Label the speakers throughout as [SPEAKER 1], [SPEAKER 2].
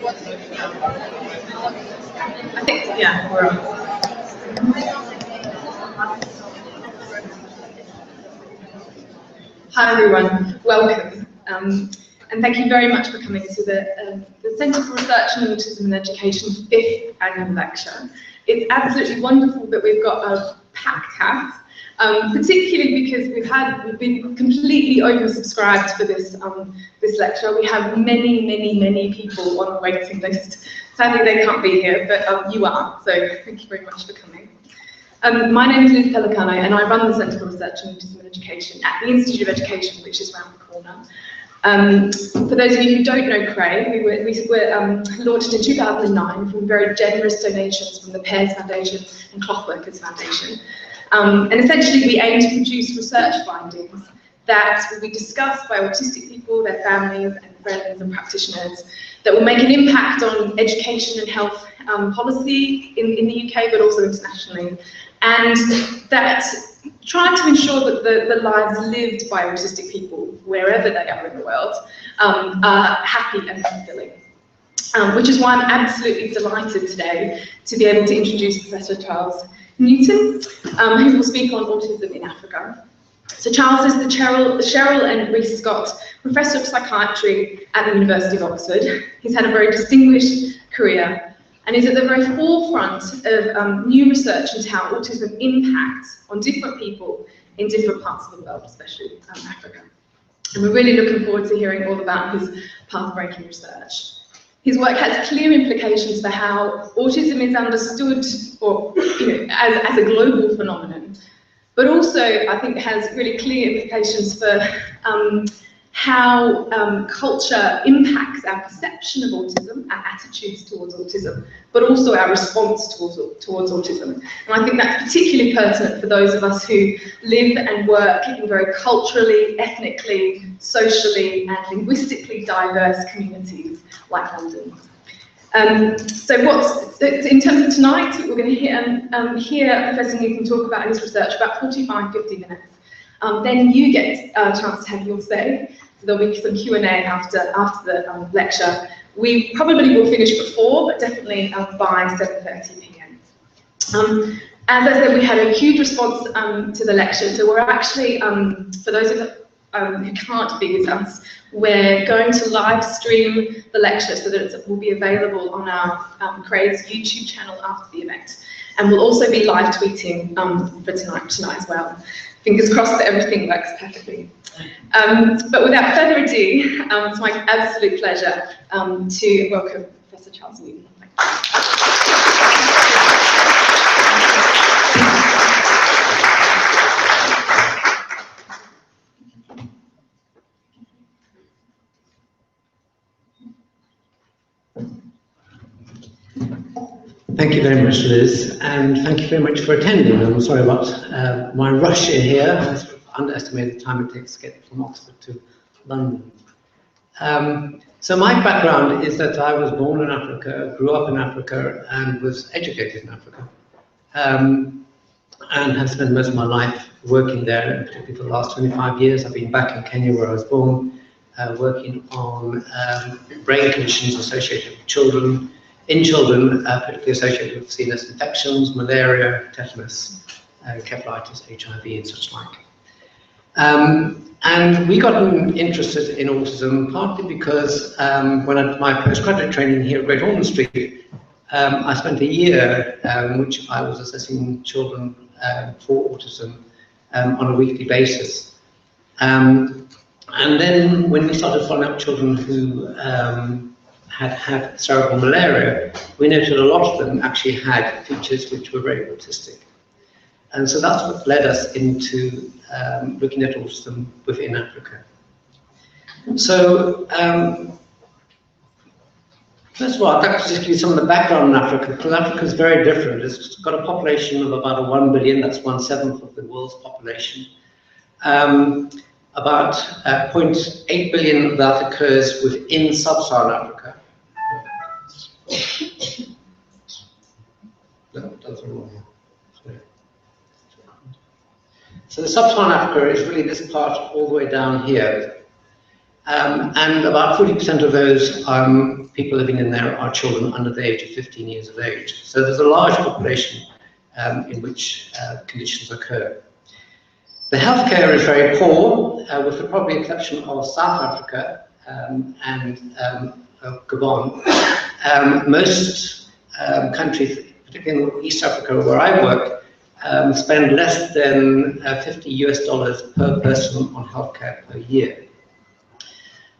[SPEAKER 1] I think, yeah, we're on. Hi everyone, welcome. And thank you very much for coming to the Centre for Research in Autism and Education 5th annual lecture. It's absolutely wonderful that we've got a packed house, particularly because we've been completely oversubscribed for this lecture. We have many people on the waiting list. Sadly, they can't be here, but you are, so thank you very much for coming. My name is Liz Pelicano, and I run the Centre for Research in Autism and Education at the Institute of Education, which is around the corner. For those of you who don't know Crae, we were launched in 2009 from very generous donations from the Pears Foundation and Clothworkers Foundation. And essentially, we aim to produce research findings that will be discussed by autistic people, their families and friends and practitioners, that will make an impact on education and health policy in the UK, but also internationally, and that try to ensure that the lives lived by autistic people, wherever they are in the world, are happy and fulfilling. Which is why I'm absolutely delighted today to be able to introduce Professor Charles Newton, who will speak on autism in Africa. So Charles is the Cheryl and Reece Scott Professor of Psychiatry at the University of Oxford. He's had a very distinguished career and is at the very forefront of new research into how autism impacts on different people in different parts of the world, especially Africa. And we're really looking forward to hearing all about his path-breaking research. His work has clear implications for how autism is understood as a global phenomenon, but also I think has really clear implications for how culture impacts our perception of autism, our attitudes towards autism, but also our response towards autism. And I think that's particularly pertinent for those of us who live and work in very culturally, ethnically, socially and linguistically diverse communities like London. So in terms of tonight, we're going to hear Professor Newton talk about his research about 45-50 minutes. Then you get a chance to have your say. So there'll be some Q&A after the lecture. We probably will finish before, but definitely by 7:30 p.m. As I said, we had a huge response to the lecture. So we're actually, for those of who can't be with us, we're going to live stream the lecture so that it will be available on our Crae's YouTube channel after the event. And we'll also be live tweeting for tonight as well. Fingers crossed that everything works perfectly. But without further ado, it's my absolute pleasure to welcome Professor Charles Newton.
[SPEAKER 2] Thank you very much, Liz, and thank you very much for attending. I'm sorry about my rush in here. I sort of underestimated the time it takes to get from Oxford to London. So my background is that I was born in Africa, grew up in Africa, and was educated in Africa, and have spent most of my life working there, and particularly for the last 25 years. I've been back in Kenya, where I was born, working on brain conditions associated with children, particularly associated with CNS infections, malaria, tetanus, encephalitis, HIV, and such like. And we got interested in autism partly because when I did my postgraduate training here at Great Ormond Street, I spent a year in which I was assessing children for autism on a weekly basis. And then when we started following up children who had cerebral malaria, we noted a lot of them actually had features which were very autistic. And so that's what led us into looking at autism within Africa. So, first of all, I'd like to just give you some of the background in Africa, because Africa is very different. It's got a population of about 1 billion, that's 1/7 of the world's population. About 0.8 billion of that occurs within sub-Saharan Africa. So the sub-Saharan Africa is really this part all the way down here. And about 40% of those people living in there are children under the age of 15 years of age. So there's a large population in which conditions occur. The healthcare is very poor, with the probably exception of South Africa and Gabon. Most countries, particularly in East Africa where I work, spend less than $50 US per person on healthcare per year.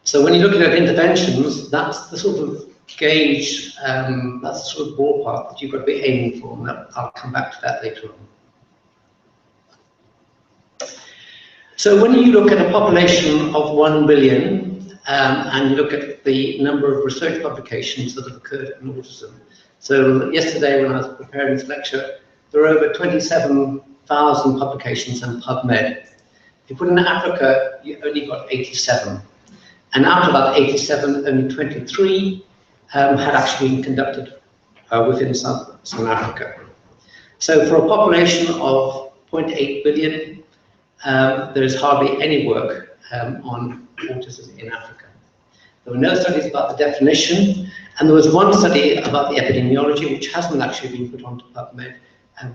[SPEAKER 2] So when you're looking at interventions, that's the sort of gauge, that's the sort of ballpark that you've got to be aiming for, and I'll come back to that later on. So when you look at a population of 1 billion, and you look at the number of research publications that have occurred in autism. So yesterday when I was preparing this lecture, there were over 27,000 publications in PubMed. If you put in Africa, you only got 87. And out of that 87, only 23 had actually been conducted within South Africa. So for a population of 0.8 billion, there is hardly any work on autism in Africa. There were no studies about the definition, and there was one study about the epidemiology, which hasn't actually been put onto PubMed,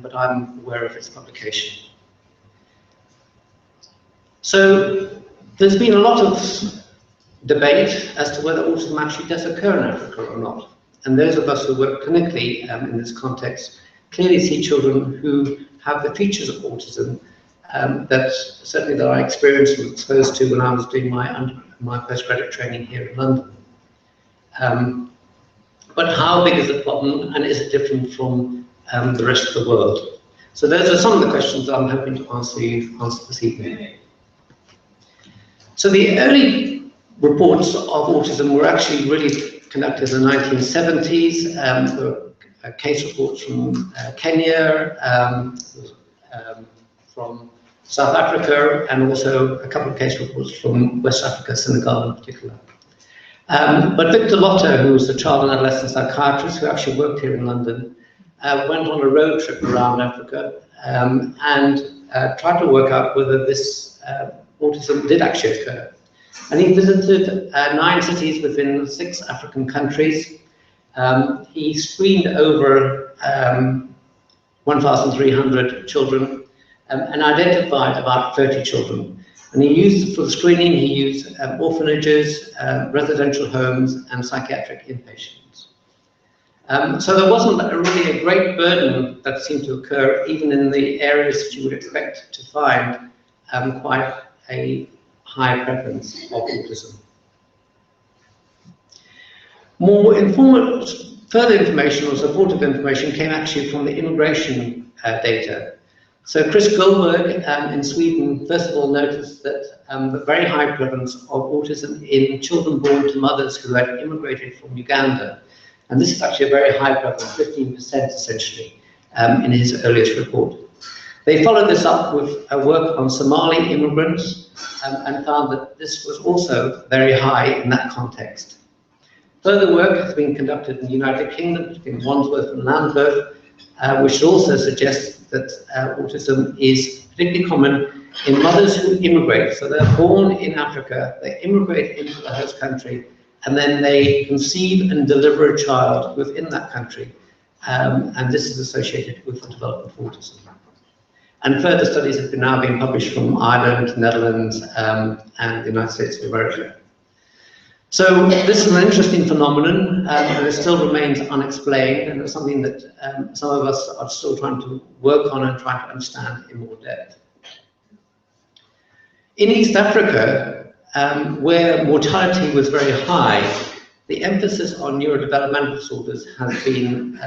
[SPEAKER 2] but I'm aware of its publication. So there's been a lot of debate as to whether autism actually does occur in Africa or not. And those of us who work clinically in this context clearly see children who have the features of autism that certainly that I experienced and was exposed to when I was doing my postgraduate training here in London. But how big is the problem, and is it different from the rest of the world? So those are some of the questions that I'm hoping to answer this evening. So the early reports of autism were actually really conducted in the 1970s. There were case reports from Kenya, from South Africa, and also a couple of case reports from West Africa, Senegal in particular. But Victor Lotter, who was a child and adolescent psychiatrist who actually worked here in London, went on a road trip around Africa and tried to work out whether this autism did actually occur. And he visited 9 cities within 6 African countries. He screened over 1,300 children and identified about 30 children. And he used, for the screening, he used orphanages, residential homes, and psychiatric inpatients. So there wasn't really a great burden that seemed to occur, even in the areas that you would expect to find quite a high prevalence of autism. More further information or supportive information came actually from the immigration data. So Chris Goldberg in Sweden, first of all, noticed that the very high prevalence of autism in children born to mothers who had immigrated from Uganda. And this is actually a very high prevalence, 15% essentially, in his earliest report. They followed this up with work on Somali immigrants and found that this was also very high in that context. Further work has been conducted in the United Kingdom, in Wandsworth and Lambeth, which also suggests that autism is particularly common in mothers who immigrate. So they're born in Africa, they immigrate into the host country, and then they conceive and deliver a child within that country. And this is associated with the development of autism. And further studies have now been published from Ireland, Netherlands, and the United States of America. So this is an interesting phenomenon, and it still remains unexplained, and it's something that some of us are still trying to work on and trying to understand in more depth. In East Africa, where mortality was very high, the emphasis on neurodevelopmental disorders has been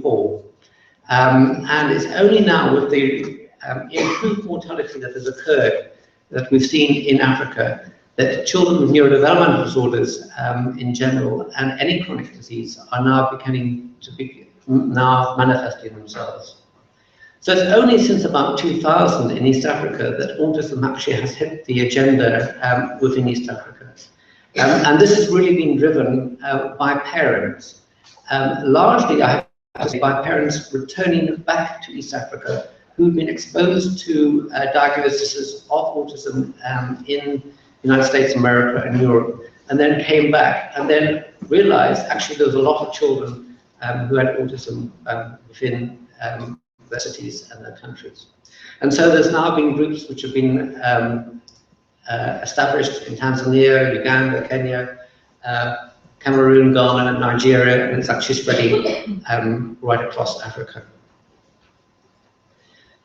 [SPEAKER 2] poor. And it's only now with the improved mortality that has occurred that we've seen in Africa that children with neurodevelopmental disorders in general and any chronic disease are now beginning to be manifesting themselves. So it's only since about 2000 in East Africa that autism actually has hit the agenda within East Africa. And this has really been driven by parents, largely I have to say by parents returning back to East Africa who've been exposed to diagnoses of autism in the United States, America, and Europe, and then came back, and then realized actually there was a lot of children who had autism within their cities and their countries. And so there's now been groups which have been established in Tanzania, Uganda, Kenya, Cameroon, Ghana, Nigeria, and it's actually spreading right across Africa.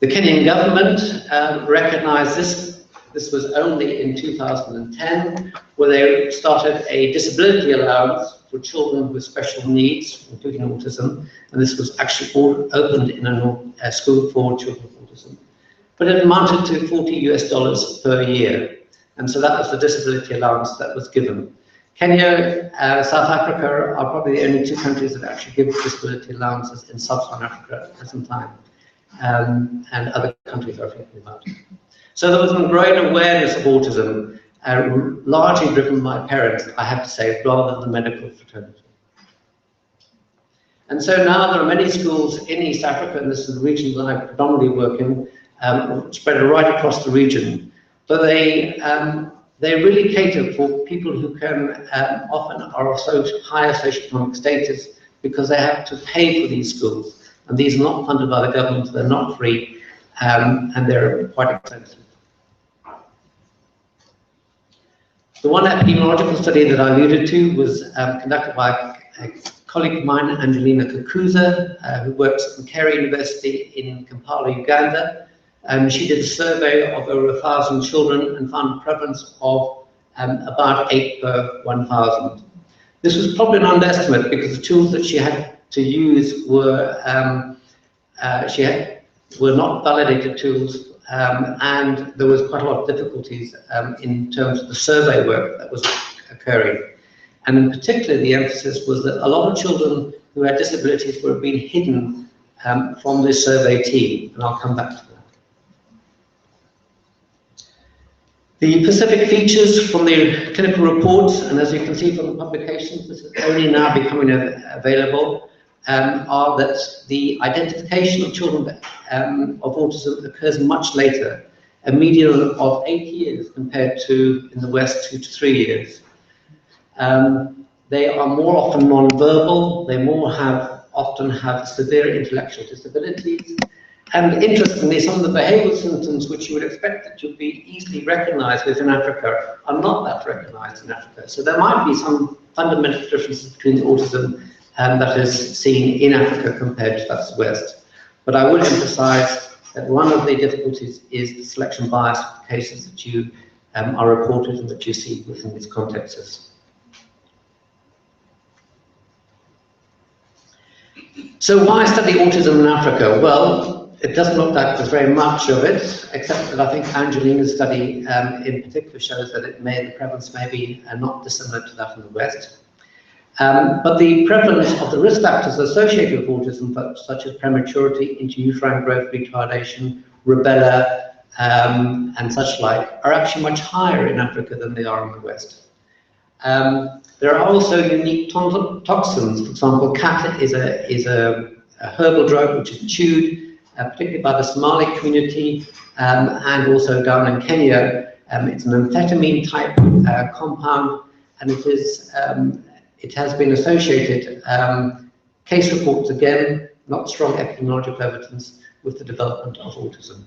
[SPEAKER 2] The Kenyan government recognized this. This was only in 2010, where they started a disability allowance for children with special needs, including autism, and this was actually opened in a school for children with autism. But it amounted to $40 per year, and so that was the disability allowance that was given. Kenya, South Africa are probably the only two countries that actually give disability allowances in sub-Saharan Africa at the present time, and other countries are thinking about it. So there was a growing awareness of autism, largely driven by parents, I have to say, rather than the medical fraternity. And so now there are many schools in East Africa, and this is the region that I predominantly work in, spread right across the region. But they really cater for people who can often are of higher socioeconomic status because they have to pay for these schools. And these are not funded by the government, they're not free, and they're quite expensive. The one epidemiological study that I alluded to was conducted by a colleague of mine, Angelina Kakuza, who works at Crae University in Kampala, Uganda. She did a survey of over 1,000 children and found a prevalence of about 8 per 1,000. This was probably an underestimate because the tools that she had to use were not validated tools, and there was quite a lot of difficulties in terms of the survey work that was occurring. And in particular, the emphasis was that a lot of children who had disabilities were being hidden from this survey team, and I'll come back to that. The specific features from the clinical reports, and as you can see from the publications, this is only now becoming available, are that the identification of children of autism occurs much later, a median of 8 years compared to, in the West, 2 to 3 years. They are more often non-verbal, they often have severe intellectual disabilities, and interestingly, some of the behavioural symptoms which you would expect to be easily recognised within Africa are not that recognised in Africa. So there might be some fundamental differences between autism that is seen in Africa compared to the West. But I would emphasise that one of the difficulties is the selection bias cases that you are reported and that you see within these contexts. So why study autism in Africa? Well, it doesn't look like there's very much of it, except that I think Angelina's study in particular shows that the prevalence may be not dissimilar to that in the West. But the prevalence of the risk factors associated with autism, such as prematurity, intrauterine growth retardation, rubella, and such like, are actually much higher in Africa than they are in the West. There are also unique toxins. For example, cat is a herbal drug which is chewed, particularly by the Somali community, and also down in Kenya. It's an amphetamine type compound, and it has been associated, case reports again, not strong epidemiological evidence, with the development of autism.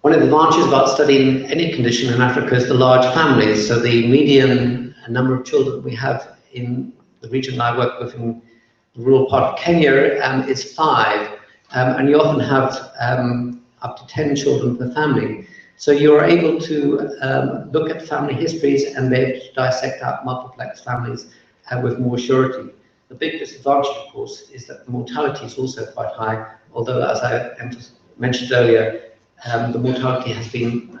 [SPEAKER 2] One of the advantages about studying any condition in Africa is the large families. So the median number of children we have in the region I work with in the rural part of Kenya is 5. And you often have up to 10 children per family. So you're able to look at family histories and be able to dissect out multiplex families with more surety. The big disadvantage, of course, is that the mortality is also quite high, although, as I mentioned earlier, the mortality has been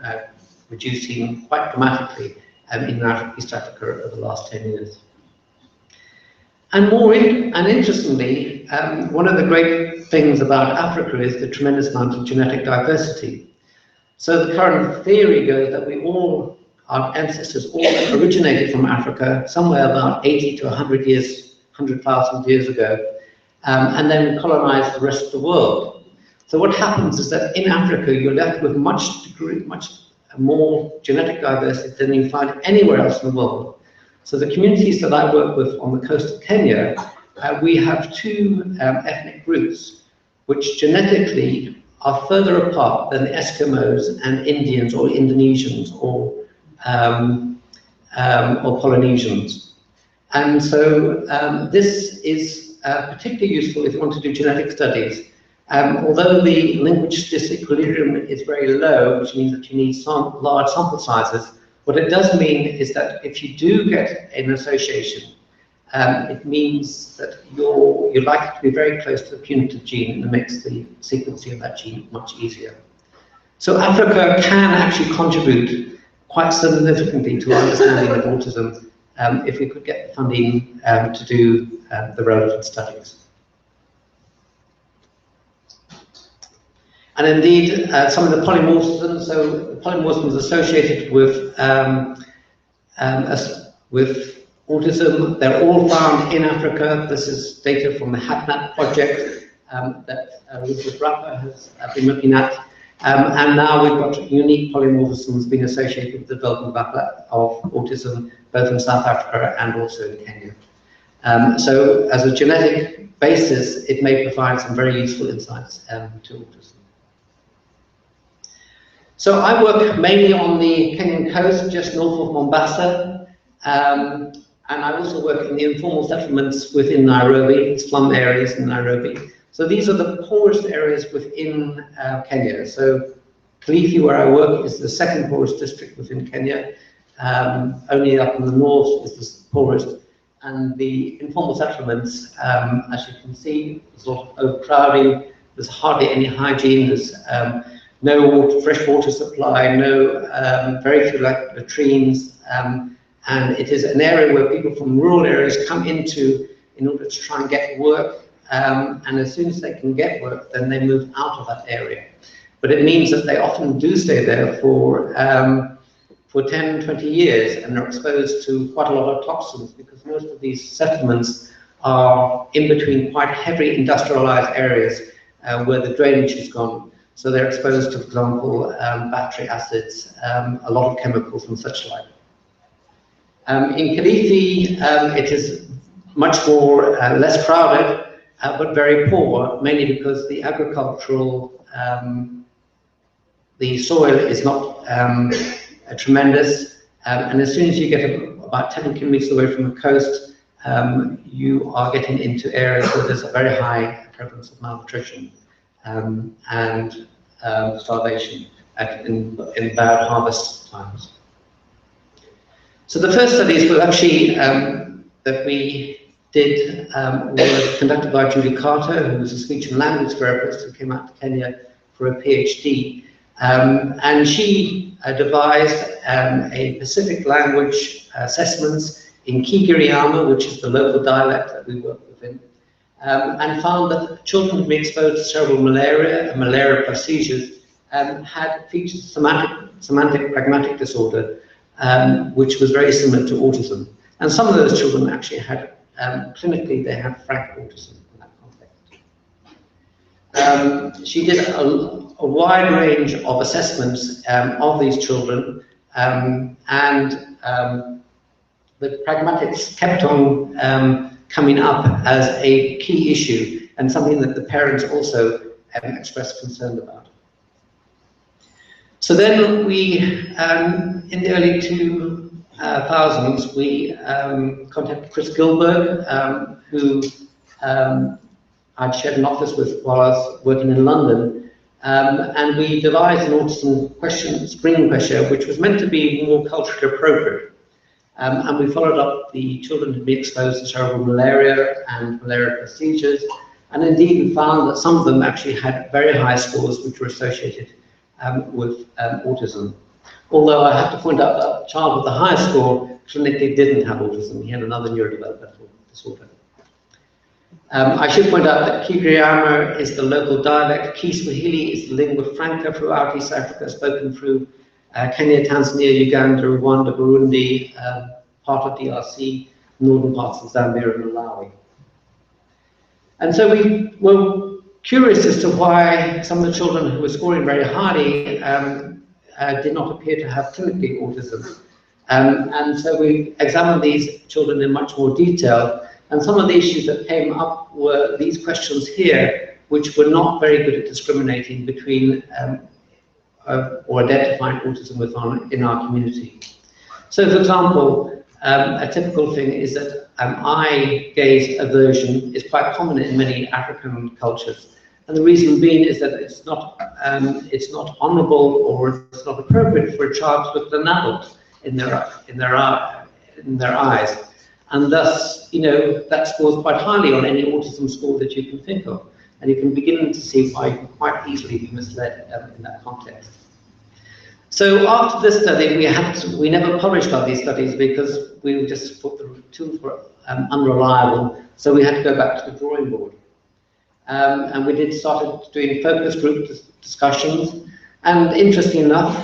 [SPEAKER 2] reducing quite dramatically in East Africa over the last 10 years. And interestingly, one of the great things about Africa is the tremendous amount of genetic diversity. So the current theory goes that our ancestors all originated from Africa somewhere about 80 to 100,000 years ago, and then colonized the rest of the world. So what happens is that in Africa, you're left with much more genetic diversity than you find anywhere else in the world. So the communities that I work with on the coast of Kenya, we have two ethnic groups which genetically are further apart than the Eskimos and Indians or Indonesians or Polynesians. And so this is particularly useful if you want to do genetic studies. Although the linguage disequilibrium is very low, which means that you need large sample sizes, what it does mean is that if you do get an association, it means that you're likely to be very close to the punitive gene, and it makes the sequencing of that gene much easier. So Africa can actually contribute quite significantly to our understanding of autism if we could get the funding to do the relevant studies. And indeed, some of the polymorphisms, so the polymorphisms associated with autism, they're all found in Africa. This is data from the HAPNAT project that Reece has been looking at. And now we've got unique polymorphisms being associated with the development of autism, both in South Africa and also in Kenya. So as a genetic basis, it may provide some very useful insights to autism. So I work mainly on the Kenyan coast, just north of Mombasa, and I also work in the informal settlements within Nairobi, slum areas in Nairobi. So these are the poorest areas within Kenya. So Kilifi, where I work, is the second poorest district within Kenya. Only up in the north is the poorest. And the informal settlements, as you can see, there's a lot of overcrowding, there's hardly any hygiene, there's no fresh water supply, very few latrines, and it is an area where people from rural areas come into in order to try and get work, and as soon as they can get work, then they move out of that area. But it means that they often do stay there for 10, 20 years, and are exposed to quite a lot of toxins, because most of these settlements are in between quite heavy industrialized areas where the drainage has gone. So they're exposed to, for example, battery acids, a lot of chemicals and such like. In Kilifi, it is much more, less crowded, but very poor, mainly because the agricultural, the soil is not tremendous, and as soon as you get about 10 kilometers away from the coast, you are getting into areas where there's a very high prevalence of malnutrition and starvation in bad harvest times. So the first studies were actually that we did were conducted by Julie Carter, who was a speech and language therapist who came out to Kenya for a PhD, and she devised a Pacific language assessments in Kigiriama, which is the local dialect that we work within, and found that children who were exposed to cerebral malaria and malaria plus seizures had features of semantic pragmatic disorder, which was very similar to autism. And some of those children actually had, clinically, they had frank autism in that context. She did a wide range of assessments of these children, and the pragmatics kept on coming up as a key issue, and something that the parents also expressed concern about. So then we, in the early 2000s, we contacted Chris Gilberg, who I'd shared an office with while I was working in London, and we devised an autism screening question, which was meant to be more culturally appropriate. And we followed up the children who'd been exposed to cerebral malaria and malaria plus seizures, and indeed we found that some of them actually had very high scores which were associated with autism. Although I have to point out that the child with the highest score clinically didn't have autism, he had another neurodevelopmental disorder. I should point out that Kigiriama is the local dialect, Kiswahili is the lingua franca throughout East Africa, spoken through Kenya, Tanzania, Uganda, Rwanda, Burundi, part of DRC, northern parts of Zambia and Malawi. And so we were curious as to why some of the children who were scoring very highly did not appear to have clinically autism. And so we examined these children in much more detail, and some of the issues that came up were these questions here, which were not very good at discriminating between or identifying autism in our community. So, for example, a typical thing is that eye gaze aversion is quite common in many African cultures, and the reason being is that it's not honourable or it's not appropriate for a child to look at an adult in their eyes, and thus, you know, that scores quite highly on any autism score that you can think of, and you can begin to see why you can quite easily be misled in that context. So after this study, we never published our these studies because we just thought the tools were unreliable, so we had to go back to the drawing board. And we started doing focus group discussions, and interestingly enough,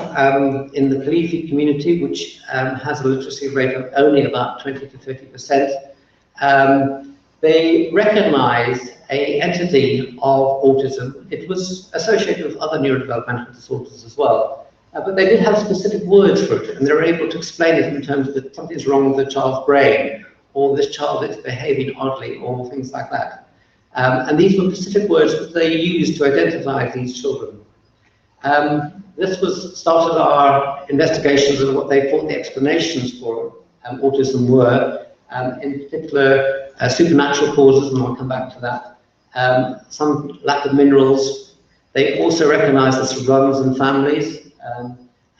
[SPEAKER 2] in the Kalifi community, which has a literacy rate of only about 20 to 30%, they recognized an entity of autism. It was associated with other neurodevelopmental disorders as well. But they did have specific words for it, and they were able to explain it in terms that something's wrong with the child's brain, or this child is behaving oddly, or things like that. And these were specific words that they used to identify these children. This started our investigations of what they thought the explanations for autism were, in particular supernatural causes, and I'll come back to that. Some lack of minerals. They also recognized this runs in families.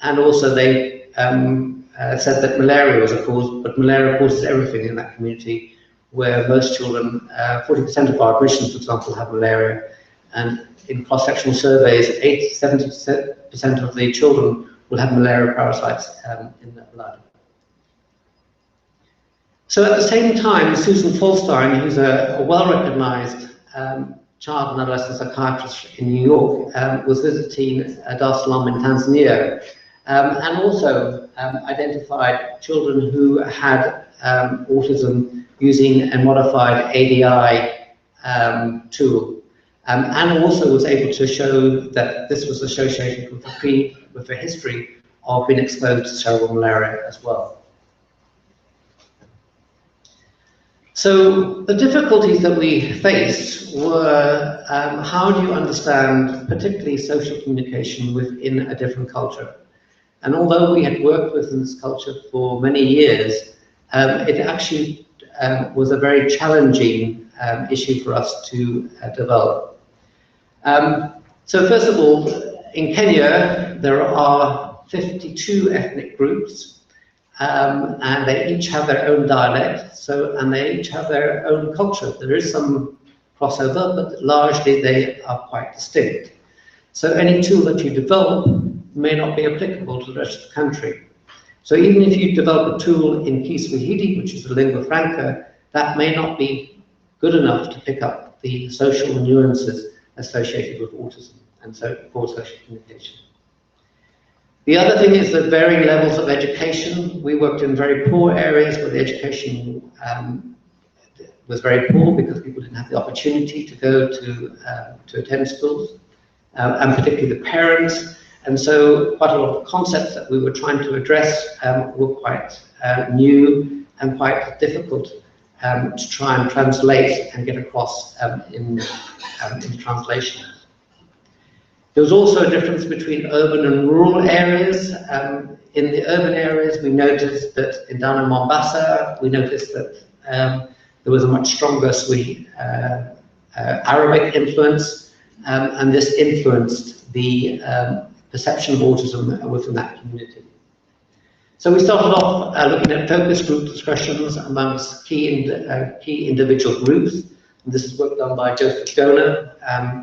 [SPEAKER 2] And also they said that malaria was a cause, but malaria causes everything in that community, where most children, 40% of our admissions, for example, have malaria, and in cross-sectional surveys, 80 to 70% of the children will have malaria parasites in their blood. So at the same time, Susan Folstein, who's a well-recognized child and adolescent psychiatrist in New York, was visiting Dar es Salaam in Tanzania, and also identified children who had autism using a modified ADI tool, and also was able to show that this was associated with a history of being exposed to cerebral malaria as well. So the difficulties that we faced were how do you understand particularly social communication within a different culture? And although we had worked within this culture for many years, it actually was a very challenging issue for us to develop. So first of all, in Kenya, there are 52 ethnic groups. And they each have their own dialect, and they each have their own culture. There is some crossover, but largely they are quite distinct. So any tool that you develop may not be applicable to the rest of the country. So even if you develop a tool in Kiswahili, which is the lingua franca, that may not be good enough to pick up the social nuances associated with autism and so for social communication. The other thing is the varying levels of education. We worked in very poor areas where the education was very poor because people didn't have the opportunity to go to attend schools, and particularly the parents. And so quite a lot of concepts that we were trying to address were quite new and quite difficult to try and translate and get across in translation. There was also a difference between urban and rural areas. In the urban areas, we noticed that down in Mombasa, we noticed that there was a much stronger Arabic influence, and this influenced the perception of autism within that community. So we started off looking at focus group discussions amongst key individual groups. And this is work done by Joseph Dona,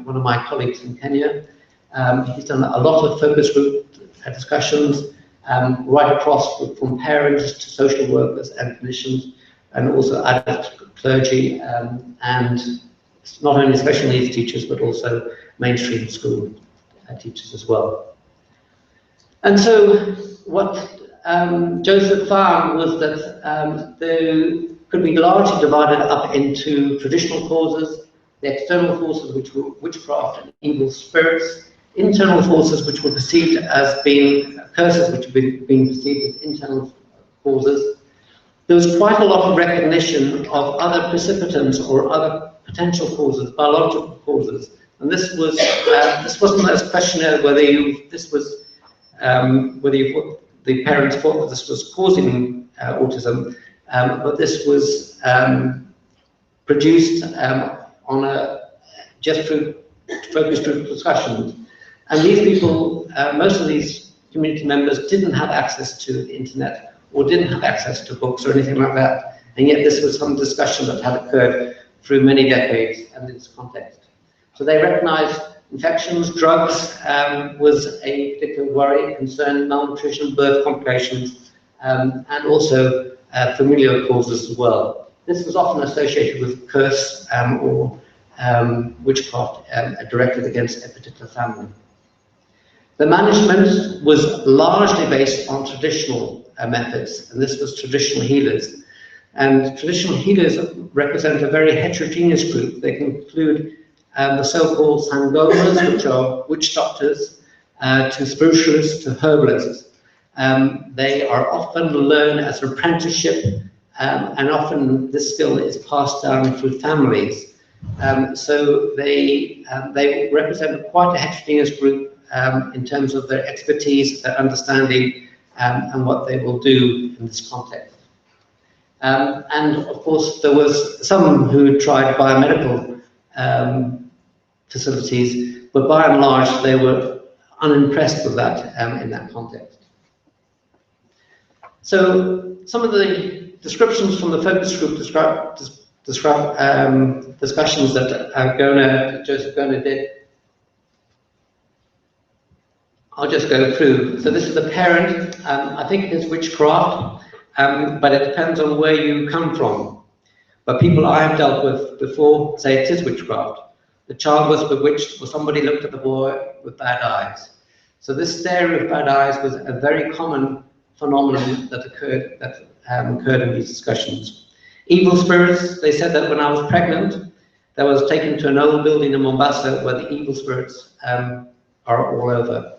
[SPEAKER 2] one of my colleagues in Kenya. He's done a lot of focus group discussions right across from parents to social workers and clinicians, and also adult clergy, and not only special needs teachers, but also mainstream school teachers as well. And so what Joseph found was that they could be largely divided up into traditional causes, the external forces, which were witchcraft and evil spirits, internal forces which were perceived as being curses, which have been perceived as internal causes. There was quite a lot of recognition of other precipitants or other potential causes, biological causes, and this wasn't a question of whether the parents thought that this was causing autism, but this was produced just through focus group discussions. And these people, most of these community members didn't have access to the internet or didn't have access to books or anything like that. And yet this was some discussion that had occurred through many decades and in this context. So they recognized infections, drugs was a particular worry, concern, malnutrition, birth complications, and also familial causes as well. This was often associated with curse or witchcraft directed against a particular family. The management was largely based on traditional methods, and this was traditional healers. And traditional healers represent a very heterogeneous group. They can include the so-called sangomas, which are witch doctors, to spiritualists, to herbalists. They are often learned as an apprenticeship, and often this skill is passed down through families. So they represent quite a heterogeneous group in terms of their expertise, their understanding, and what they will do in this context. And of course, there was some who tried biomedical facilities, but by and large, they were unimpressed with that in that context. So some of the descriptions from the focus group discussions that Joseph Gona did, I'll just go through. So this is the parent. I think it is witchcraft, but it depends on where you come from. But people I have dealt with before say it is witchcraft. The child was bewitched, or somebody looked at the boy with bad eyes. So this stare of bad eyes was a very common phenomenon that occurred in these discussions. Evil spirits, they said that when I was pregnant, I was taken to an old building in Mombasa where the evil spirits are all over.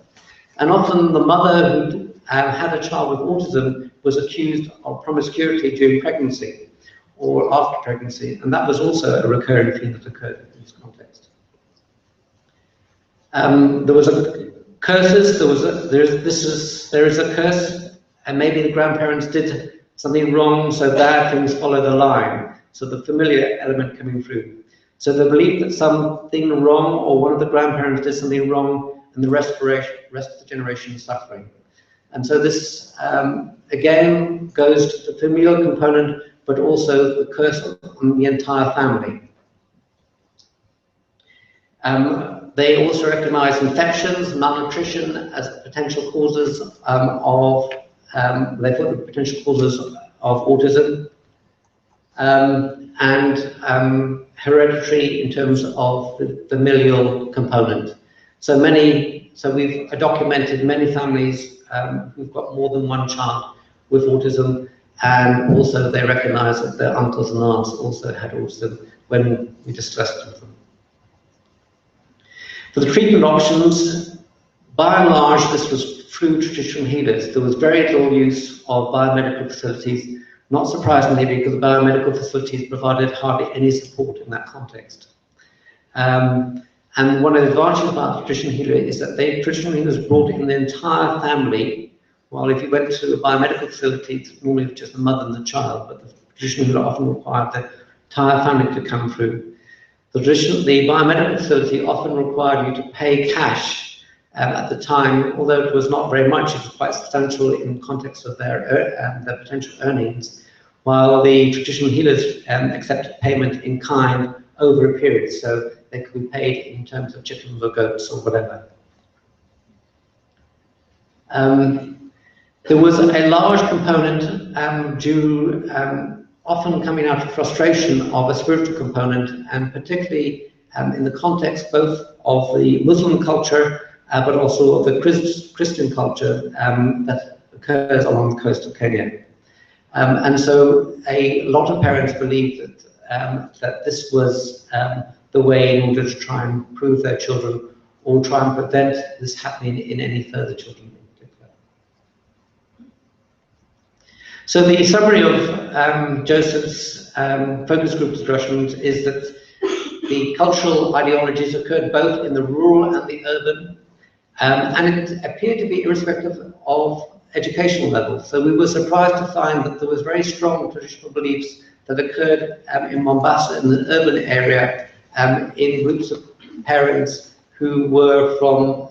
[SPEAKER 2] And often the mother who had a child with autism was accused of promiscuity during pregnancy or after pregnancy, and that was also a recurring theme that occurred in this context. There was curses. There is a curse, and maybe the grandparents did something wrong, so bad things follow the line. So the familiar element coming through. So the belief that something wrong, or one of the grandparents did something wrong, and the rest of the generation is suffering. And so this, again, goes to the familial component, but also the curse on the entire family. They also recognize infections, malnutrition as potential causes of autism, and hereditary in terms of the familial component. So we've documented many families who've got more than one child with autism, and also they recognize that their uncles and aunts also had autism when we discussed with them. For the treatment options, by and large, this was through traditional healers. There was very little use of biomedical facilities, not surprisingly, because the biomedical facilities provided hardly any support in that context. And one of the advantages about the traditional healer is that traditional healers brought in the entire family, while if you went to a biomedical facility, it's normally just the mother and the child, but the traditional healer often required the entire family to come through. The biomedical facility often required you to pay cash at the time, although it was not very much, it was quite substantial in context of their potential earnings, while the traditional healers accepted payment in kind over a period, so they could be paid in terms of chickens or goats or whatever. There was a large component often coming out of frustration of a spiritual component, and particularly in the context both of the Muslim culture, but also of the Christian culture that occurs along the coast of Kenya. And so a lot of parents believe that this was the way in order to try and prove their children or try and prevent this happening in any further children in particular. So the summary of Joseph's focus group discussions is that the cultural ideologies occurred both in the rural and the urban, and it appeared to be irrespective of educational level. So we were surprised to find that there was very strong traditional beliefs that occurred in Mombasa, in the urban area, in groups of parents who were from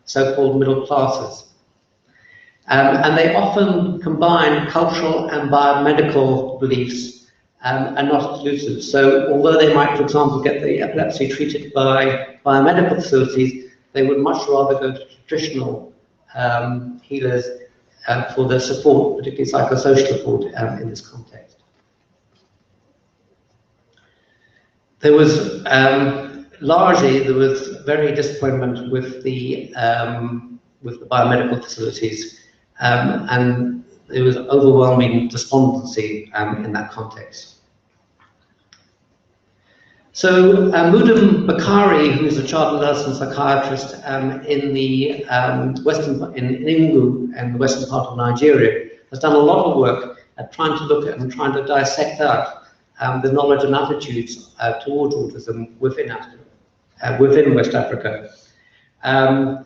[SPEAKER 2] so-called middle classes. And they often combine cultural and biomedical beliefs and not exclusive. So although they might, for example, get the epilepsy treated by biomedical facilities, they would much rather go to traditional healers for their support, particularly psychosocial support in this context. There was largely very disappointment with the biomedical facilities, and there was overwhelming despondency in that context. So Mudam Bakari, who is a child nurse and psychiatrist in the in Ingu, in the western part of Nigeria, has done a lot of work at trying to look at and trying to dissect out the knowledge and attitudes towards autism within West Africa. And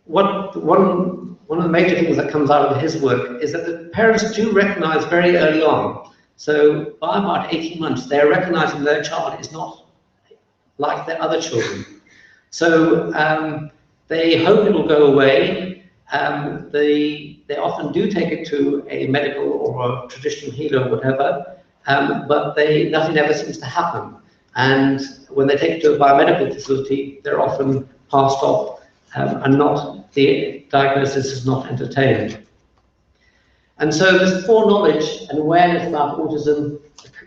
[SPEAKER 2] one of the major things that comes out of his work is that the parents do recognize very early on. So by about 18 months, they're recognizing their child is not like their other children. So they hope it will go away. They often do take it to a medical or a traditional healer or whatever, but nothing ever seems to happen. And when they take it to a biomedical facility, they're often passed off and the diagnosis is not entertained. And so this foreknowledge and awareness about autism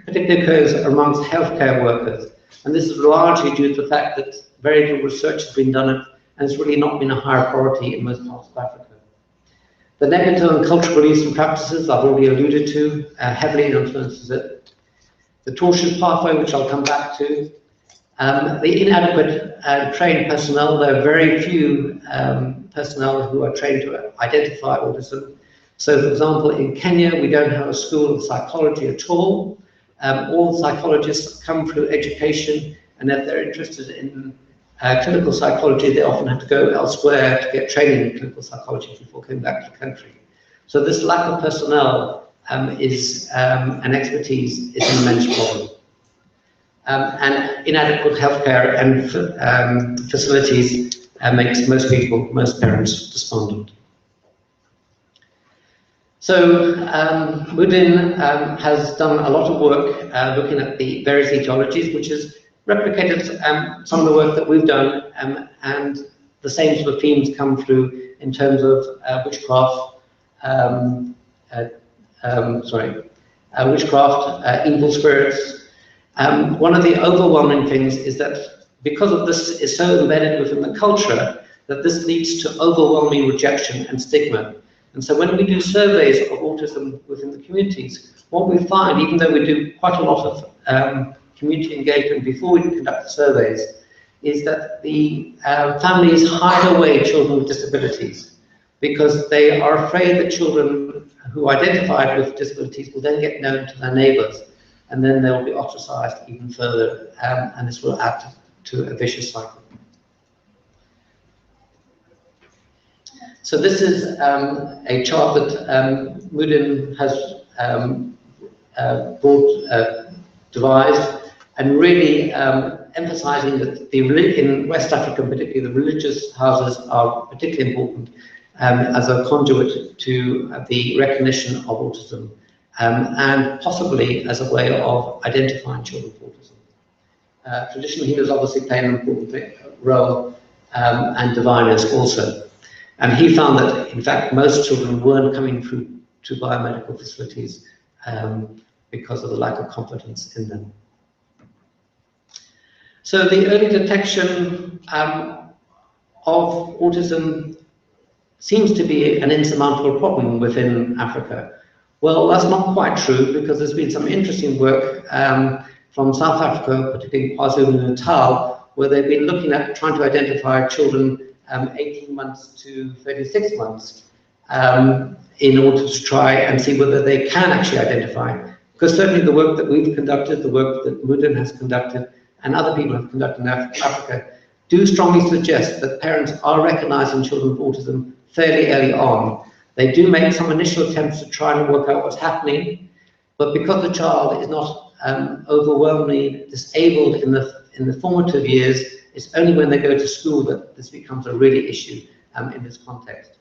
[SPEAKER 2] particularly occurs amongst healthcare workers. And this is largely due to the fact that very little research has been done and it's really not been a higher priority in most parts of Africa. The negative and cultural beliefs and practices I've already alluded to heavily influences it. The torsion pathway, which I'll come back to. The inadequate trained personnel. There are very few personnel who are trained to identify autism. So, for example, in Kenya, we don't have a school of psychology at all. All psychologists come through education, and if they're interested in clinical psychology, they often have to go elsewhere to get training in clinical psychology before coming back to the country. So this lack of personnel and expertise is an immense problem. And inadequate healthcare and facilities makes most parents despondent. So Mudin has done a lot of work looking at the various etiologies, which has replicated some of the work that we've done, and the same sort of themes come through in terms of witchcraft, evil spirits. One of the overwhelming things is that because of this is so embedded within the culture, that this leads to overwhelming rejection and stigma. And so when we do surveys of autism within the communities, what we find, even though we do quite a lot of community engagement before we conduct the surveys, is that the families hide away children with disabilities because they are afraid that children who are identified with disabilities will then get known to their neighbours, and then they'll be ostracized even further, and this will add to a vicious cycle. So this is a chart that Mudin has devised, and really emphasizing that in West Africa, particularly the religious houses are particularly important as a conduit to the recognition of autism, and possibly as a way of identifying children with autism. Traditional healers obviously play an important role, and diviners also. And he found that, in fact, most children weren't coming through to biomedical facilities because of the lack of confidence in them. So the early detection of autism seems to be an insurmountable problem within Africa. Well, that's not quite true, because there's been some interesting work from South Africa, particularly KwaZulu-Natal, where they've been looking at trying to identify children 18 months to 36 months in order to try and see whether they can actually identify. Because certainly the work that we've conducted, the work that Mudin has conducted, and other people have conducted in Africa, do strongly suggest that parents are recognizing children with autism fairly early on. They do make some initial attempts to try and work out what's happening, but because the child is not overwhelmingly disabled in the formative years, it's only when they go to school that this becomes a really issue in this context.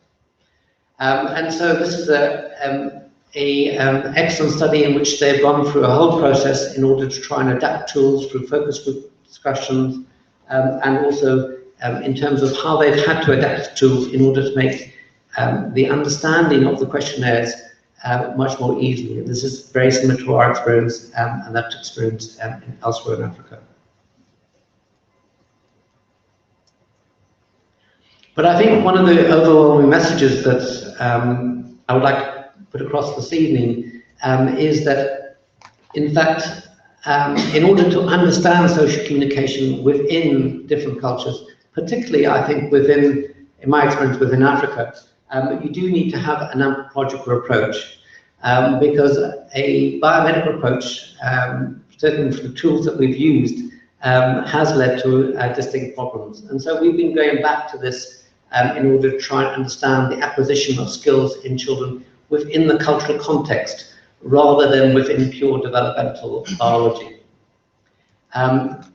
[SPEAKER 2] And so this is an excellent study in which they've gone through a whole process in order to try and adapt tools through focus group discussions, and also in terms of how they've had to adapt tools in order to make the understanding of the questionnaires much more easily. And this is very similar to our experience and that experience elsewhere in Africa. But I think one of the overwhelming messages that I would like to put across this evening is that, in fact, in order to understand social communication within different cultures, particularly I think in my experience within Africa, you do need to have an anthropological approach, because a biomedical approach, certainly for the tools that we've used, has led to distinct problems. And so we've been going back to this in order to try and understand the acquisition of skills in children within the cultural context, rather than within pure developmental biology.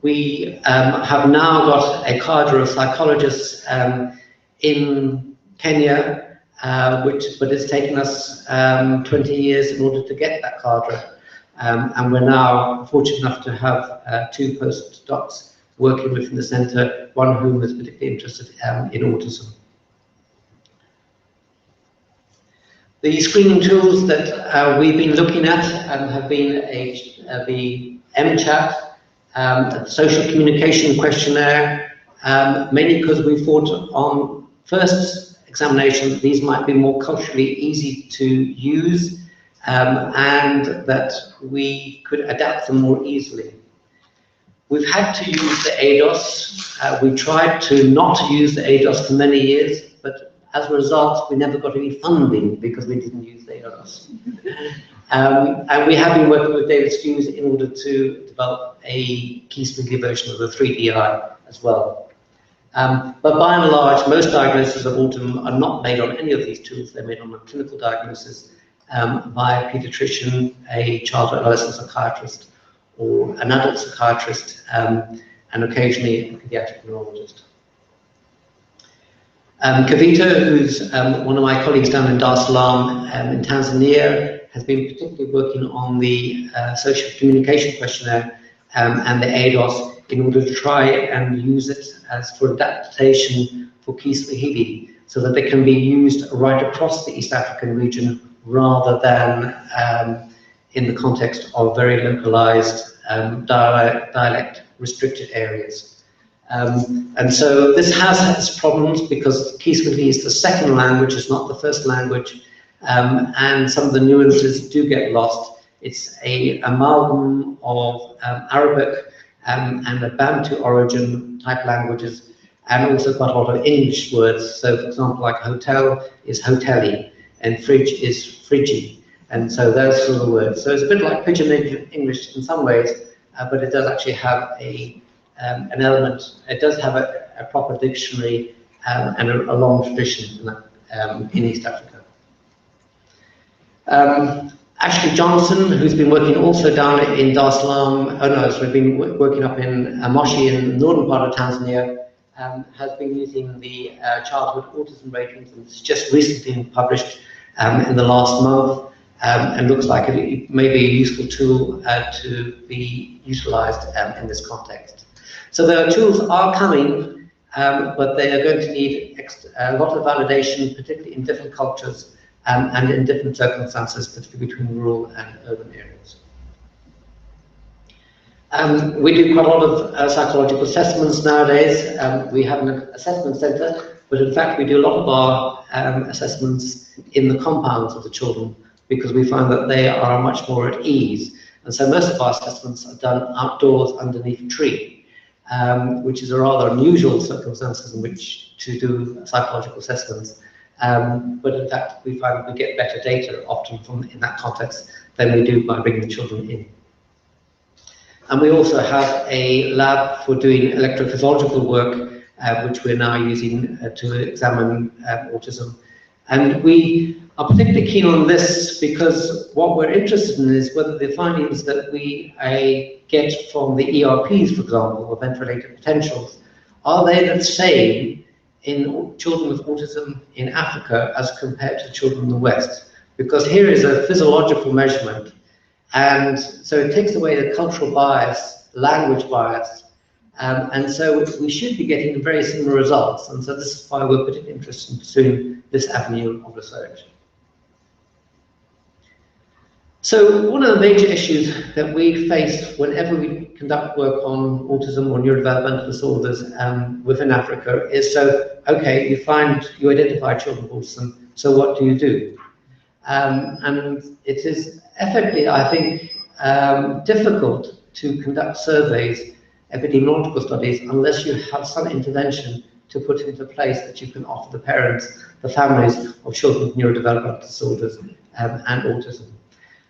[SPEAKER 2] We have now got a cadre of psychologists in Kenya, but it's taken us 20 years in order to get that cadre. And we're now fortunate enough to have 2 postdocs working within the centre, one of whom is particularly interested in autism. The screening tools that we've been looking at have been the MChat, the social communication questionnaire, mainly because we thought on first examination these might be more culturally easy to use, and that we could adapt them more easily. We've had to use the ADOS. We tried to not use the ADOS for many years, but as a result, we never got any funding because we didn't use the ADOS. And we have been working with David Hughes in order to develop a key-swiggly version of the 3DI as well. But by and large, most diagnoses of autism are not made on any of these tools. They're made on a clinical diagnosis by a paediatrician, a child and adolescent psychiatrist, or an adult psychiatrist, and occasionally a pediatric neurologist. Kavita, who's one of my colleagues down in Dar es Salaam in Tanzania, has been particularly working on the social communication questionnaire and the ADOS in order to try and use it as for adaptation for Kiswahili, so that they can be used right across the East African region rather than in the context of very localized dialect restricted areas. And so this has its problems because Kiswahili is the second language, it's not the first language, and some of the nuances do get lost. It's an amalgam of Arabic and a Bantu origin type languages, and also quite a lot of English words. So for example, like hotel is hoteli, and fridge is friggy. And so those sort of words. So it's a bit like pidgin English in some ways, but it does actually have an element. It does have a proper dictionary and a long tradition in East Africa. Ashley Johnson, who's been working also down in Dar es Salaam, been working up in Moshi in the northern part of Tanzania, has been using the childhood autism ratings, and it's just recently been published in the last month. And looks like it may be a useful tool to be utilized in this context. So the tools are coming, but they are going to need a lot of validation, particularly in different cultures and in different circumstances, particularly between rural and urban areas. We do quite a lot of psychological assessments nowadays. We have an assessment center, but in fact we do a lot of our assessments in the compounds of the children, because we find that they are much more at ease. And so most of our assessments are done outdoors underneath a tree. which is a rather unusual circumstances in which to do psychological assessments. But in fact, we find we get better data often from in that context than we do by bringing the children in. And we also have a lab for doing electrophysiological work, which we're now using to examine autism. And we are particularly keen on this because what we're interested in is whether the findings that we get from the ERPs, for example, event-related potentials, are they the same in children with autism in Africa as compared to children in the West? Because here is a physiological measurement, and so it takes away the cultural bias, language bias, and so we should be getting very similar results, and so this is why we're particularly interested in pursuing this avenue of research. So one of the major issues that we face whenever we conduct work on autism or neurodevelopmental disorders within Africa is, so, okay, you identify children with autism, so what do you do? And it is effectively, I think, difficult to conduct surveys, epidemiological studies, unless you have some intervention to put into place that you can offer the parents, the families of children with neurodevelopmental disorders and autism.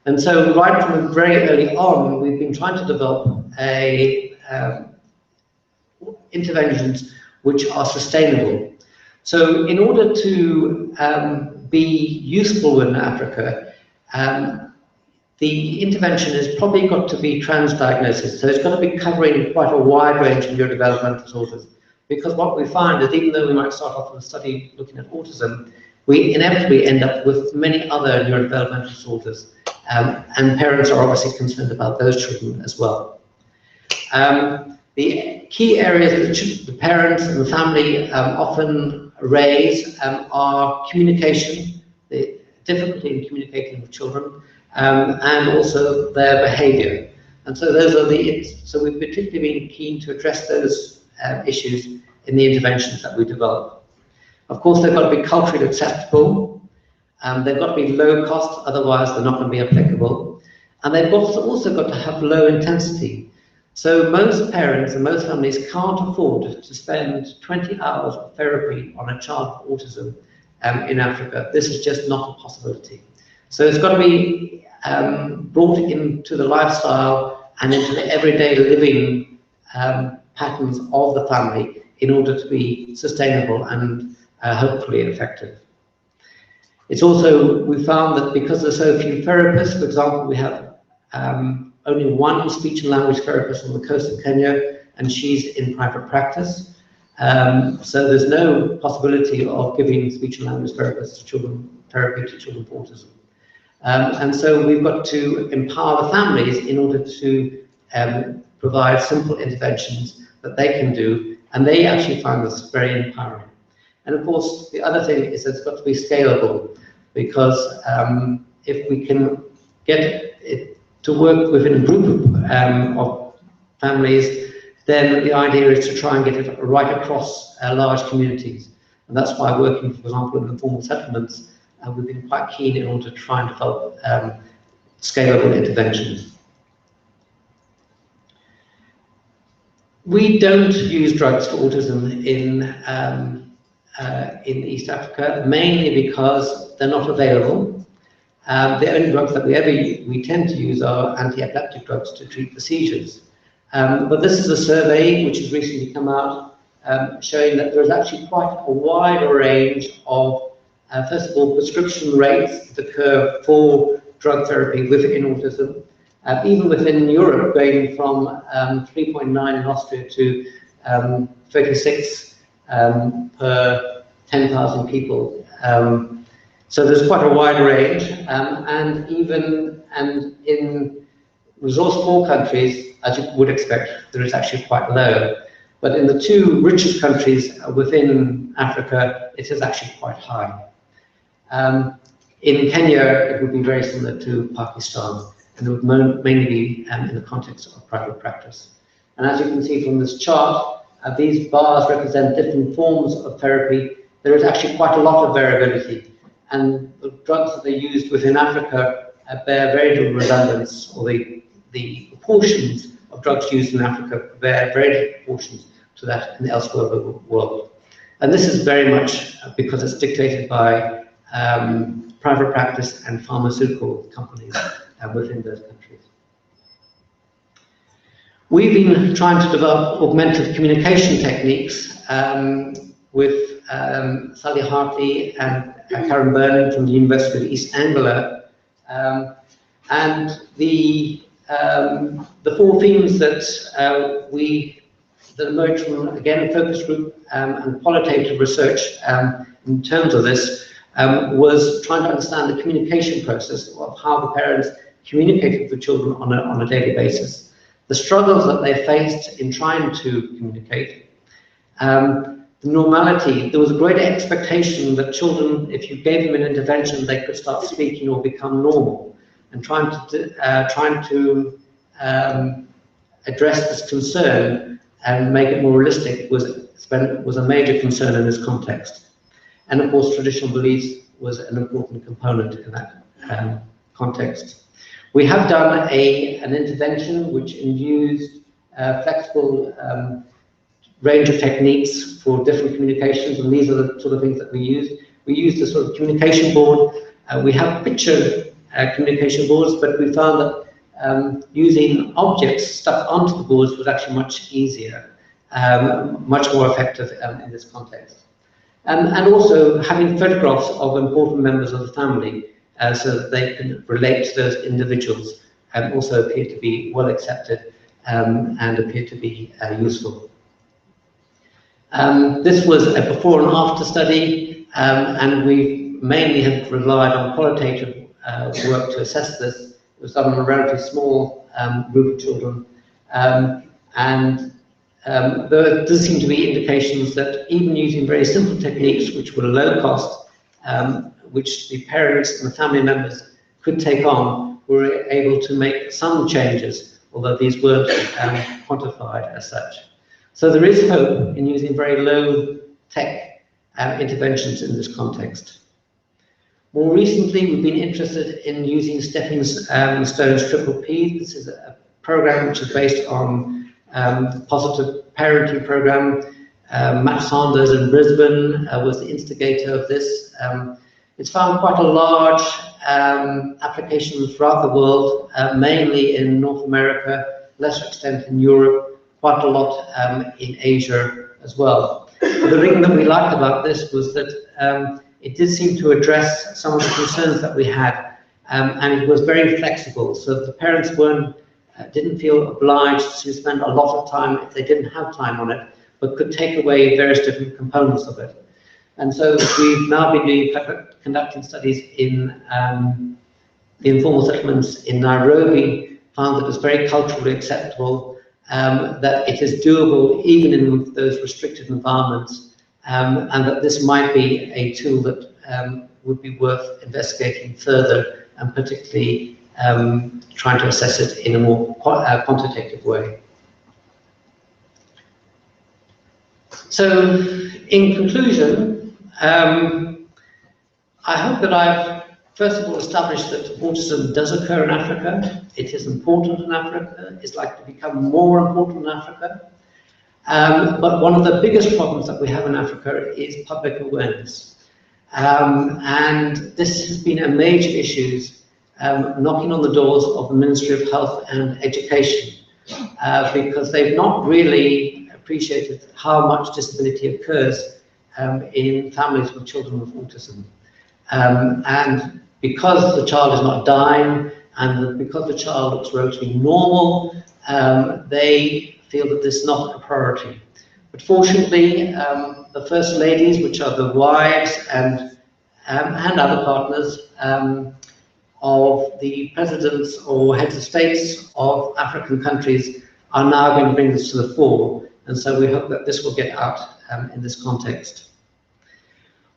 [SPEAKER 2] And so right from very early on, we've been trying to develop interventions which are sustainable. So in order to be useful in Africa, the intervention has probably got to be transdiagnosis. So it's got to be covering quite a wide range of neurodevelopmental disorders. Because what we find is even though we might start off with a study looking at autism, we inevitably end up with many other neurodevelopmental disorders. And parents are obviously concerned about those children as well. The key areas that the parents and the family often raise are communication, the difficulty in communicating with children, and also their behaviour. And so those are so we've particularly been keen to address those issues in the interventions that we develop. Of course, they've got to be culturally acceptable. They've got to be low cost, otherwise they're not going to be applicable. And they've also got to have low intensity. So most parents and most families can't afford to spend 20 hours of therapy on a child with autism in Africa. This is just not a possibility. So it's got to be brought into the lifestyle and into the everyday living patterns of the family in order to be sustainable and hopefully effective. It's also, we found that because there's so few therapists, for example, we have only one speech and language therapist on the coast of Kenya, and she's in private practice. So there's no possibility of giving speech and language therapists to children, therapy to children with autism. And so we've got to empower the families in order to provide simple interventions that they can do, and they actually find this very empowering. And of course, the other thing is that it's got to be scalable, because if we can get it to work within a group of families, then the idea is to try and get it right across large communities. And that's why working, for example, in informal settlements, we've been quite keen in order to try and develop scalable interventions. We don't use drugs for autism in East Africa, mainly because they're not available. The only drugs that we tend to use are anti-epileptic drugs to treat the seizures. But this is a survey which has recently come out showing that there's actually quite a wide range of, first of all, prescription rates that occur for drug therapy within autism. Even within Europe, going from 3.9 in Austria to 36 per 10,000 people. So there's quite a wide range, and in resource-poor countries, as you would expect, there is actually quite low. But in the two richest countries within Africa, it is actually quite high. In Kenya, it would be very similar to Pakistan, and it would mainly be in the context of private practice. And as you can see from this chart, these bars represent different forms of therapy. There is actually quite a lot of variability, and the drugs that are used within Africa bear very little resemblance, or the proportions of drugs used in Africa bear very proportions to that in the elsewhere world. And this is very much because it's dictated by private practice and pharmaceutical companies within those countries. We've been trying to develop augmented communication techniques with Sally Hartley and Karen Burnham from the University of East Anglia. And the 4 themes that that emerged from, again, a focus group and qualitative research in terms of this was trying to understand the communication process of how the parents communicated with the children on a daily basis, the struggles that they faced in trying to communicate, the normality. There was a greater expectation that children, if you gave them an intervention, they could start speaking or become normal, and trying to address this concern and make it more realistic was a major concern in this context. And of course, traditional beliefs was an important component in that context. We have done an intervention which used flexible range of techniques for different communications, and these are the sort of things that we use. We used a sort of communication board. We have picture communication boards, but we found that using objects stuck onto the boards was actually much easier, much more effective in this context. And also having photographs of important members of the family so that they can relate to those individuals also appear to be well accepted and appear to be useful. This was a before and after study, and we mainly have relied on qualitative work to assess this. It was done on a relatively small group of children, and there does seem to be indications that even using very simple techniques which were low cost, which the parents and the family members could take on, were able to make some changes, although these weren't quantified as such. So there is hope in using very low tech interventions in this context. More recently, we've been interested in using Stepping Stones Triple P. This is a program which is based on positive parenting program. Matt Sanders in Brisbane was the instigator of this. It's found quite a large application throughout the world, mainly in North America, lesser extent in Europe, quite a lot in Asia as well. The thing that we liked about this was that it did seem to address some of the concerns that we had, and it was very flexible, so the parents didn't feel obliged to spend a lot of time if they didn't have time on it, but could take away various different components of it. And so we've now been conducting studies in the informal settlements in Nairobi, found that it's very culturally acceptable, that it is doable even in those restricted environments, and that this might be a tool that would be worth investigating further, and particularly trying to assess it in a more quantitative way. So, in conclusion, I hope that I've first of all established that autism does occur in Africa. It is important in Africa. It's likely to become more important in Africa. But one of the biggest problems that we have in Africa is public awareness. And this has been a major issue knocking on the doors of the Ministry of Health and Education, because they've not really appreciated how much disability occurs in families with children with autism. And because the child is not dying, and because the child looks relatively normal, they feel that this is not a priority. But fortunately, the First Ladies, which are the wives and other partners of the presidents or heads of states of African countries, are now going to bring this to the fore. And so we hope that this will get out in this context.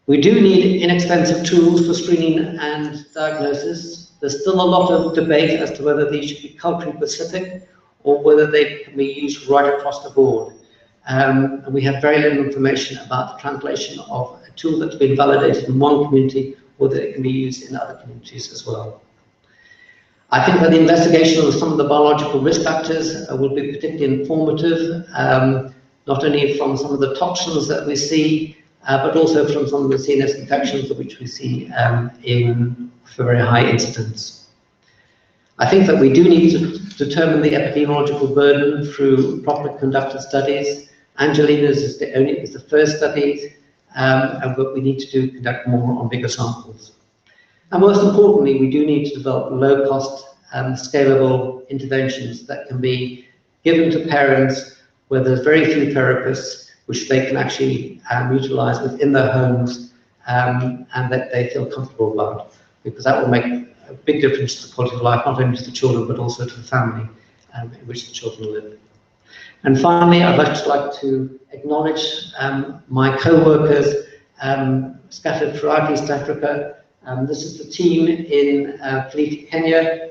[SPEAKER 2] We do need inexpensive tools for screening and diagnosis. There's still a lot of debate as to whether these should be culturally specific or whether they can be used right across the board. And we have very little information about the translation of a tool that's been validated in one community, whether it can be used in other communities as well. I think that the investigation of some of the biological risk factors will be particularly informative, not only from some of the toxins that we see, but also from some of the CNS infections which we see for very high incidence. I think that we do need to determine the epidemiological burden through properly conducted studies. Angelina's is the first study, but we need to conduct more on bigger samples. And most importantly, we do need to develop low-cost, scalable interventions that can be given to parents where there's very few therapists, which they can actually utilize within their homes, and that they feel comfortable about, because that will make a big difference to the quality of life, not only to the children, but also to the family in which the children live. And finally, I'd just like to acknowledge my co-workers scattered throughout East Africa. This is the team in Fleet, Kenya.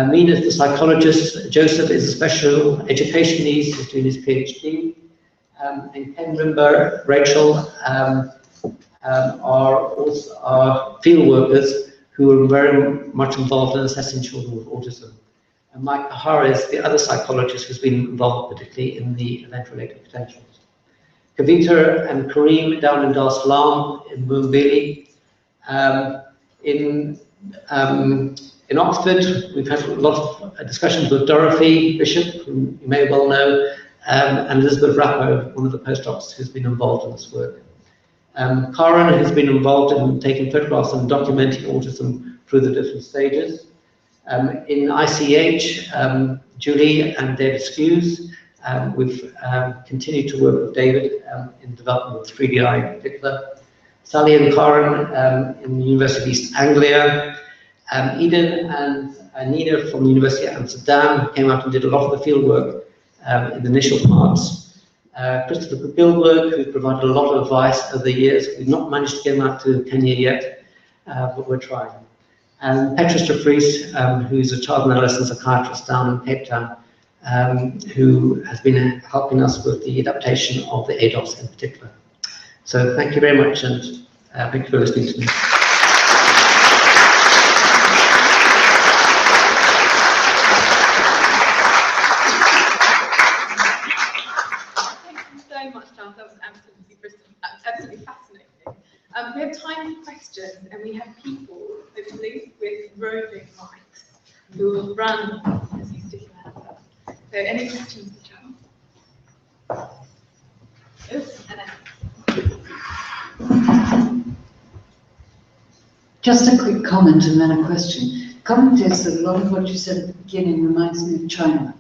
[SPEAKER 2] Mina is the psychologist. Joseph is a special education needs, he's doing his PhD. And Ken Rimber, Rachel are also our field workers who are very much involved in assessing children with autism. And Mike Kahara is the other psychologist who's been involved particularly in the event-related potentials. Kavita and Kareem down in Dar es Salaam, in Mumbili. In Oxford, we've had a lot of discussions with Dorothy Bishop, who you may well know, and Elizabeth Rappo, one of the postdocs who's been involved in this work. Karen has been involved in taking photographs and documenting autism through the different stages. In ICH, Julie and David Skews, we've continued to work with David in development of 3DI in particular. Sally and Karen in the University of East Anglia. Eden and Nina from the University of Amsterdam came out and did a lot of the field work in the initial parts. Christopher Gilbert, who provided a lot of advice over the years. We've not managed to get him out to Kenya yet, but we're trying. And Petrus de Vries, who's a child and adolescent psychiatrist down in Cape Town, who has been helping us with the adaptation of the ADOS in particular. So thank you very much, and thank you for listening to me.
[SPEAKER 1] Absolutely fascinating. We have time for questions, and we have people, hopefully, with roving mics who will run as you stick your hands up. So, any questions for Cheryl? Yes,
[SPEAKER 3] Just a quick comment and then a question. Comment is that a lot of what you said at the beginning reminds me of China.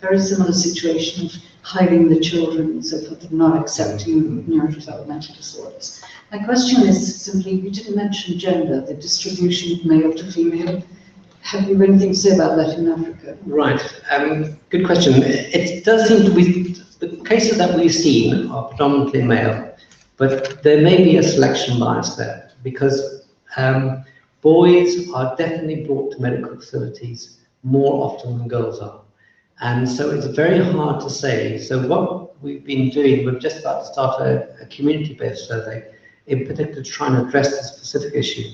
[SPEAKER 3] Very similar situation of hiding the children and so forth, and not accepting neurodevelopmental disorders. My question is simply, you didn't mention gender, the distribution of male to female. Have you anything to say about that in Africa?
[SPEAKER 2] Right, good question. It does seem to be, the cases that we've seen are predominantly male, but there may be a selection bias there, because boys are definitely brought to medical facilities more often than girls are. And so it's very hard to say. So what we've been doing, we're just about to start a community-based survey, in particular to try and address the specific issue.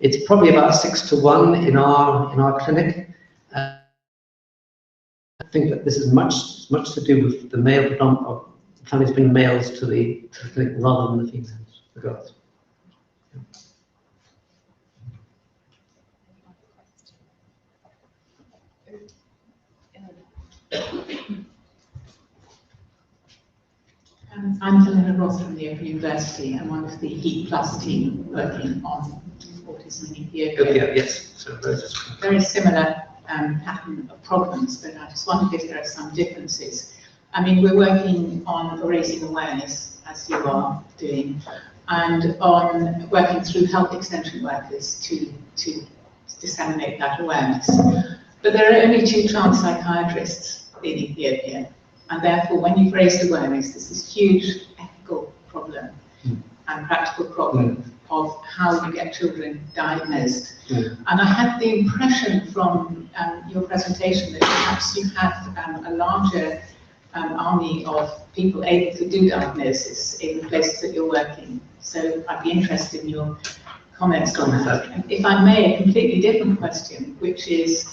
[SPEAKER 2] It's probably about 6 to 1 in our clinic. I think that this is much to do with the male predominant families bringing males to the clinic rather than the females, the girls.
[SPEAKER 4] I'm Helena Ross from the Open University. I'm one of the HEAT Plus team working on autism in Ethiopia.
[SPEAKER 2] Yes, so
[SPEAKER 4] very similar pattern of problems, but I just wondered if there are some differences. I mean, we're working on raising awareness, as you are doing, and on working through health extension workers to disseminate that awareness. But there are only 2 trans psychiatrists in Ethiopia. And therefore, when you've raised awareness, there's this huge ethical problem and practical problem of how you get children diagnosed. And I had the impression from your presentation that perhaps you have a larger army of people able to do diagnosis in the places that you're working. So I'd be interested in your comments on that. If I may, a completely different question, which is,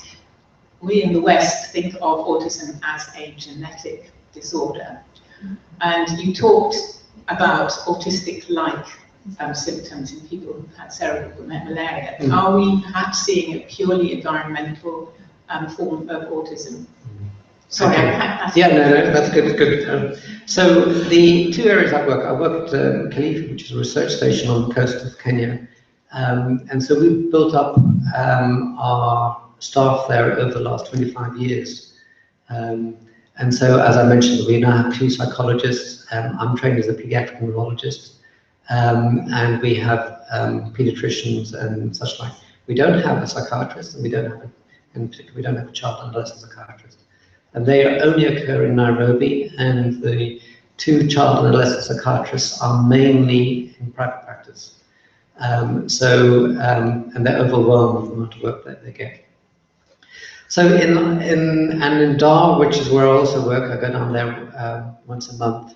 [SPEAKER 4] we in the West think of autism as a genetic disorder. And you talked about autistic-like symptoms in people who've had cerebral malaria. Are we perhaps seeing a purely environmental form of autism? Sorry,
[SPEAKER 2] yeah, no, that's good. So the two areas I work at Kilifi, which is a research station on the coast of Kenya, and so we've built up our staff there over the last 25 years. And so, as I mentioned, we now have 2 psychologists. I'm trained as a pediatric neurologist, and we have pediatricians and such like. We don't have a psychiatrist, and we don't have a child and adolescent psychiatrist. And they only occur in Nairobi, and the 2 child and adolescent psychiatrists are mainly in private practice. And they're overwhelmed with the amount of work that they get. So in Dar, which is where I also work, I go down there once a month.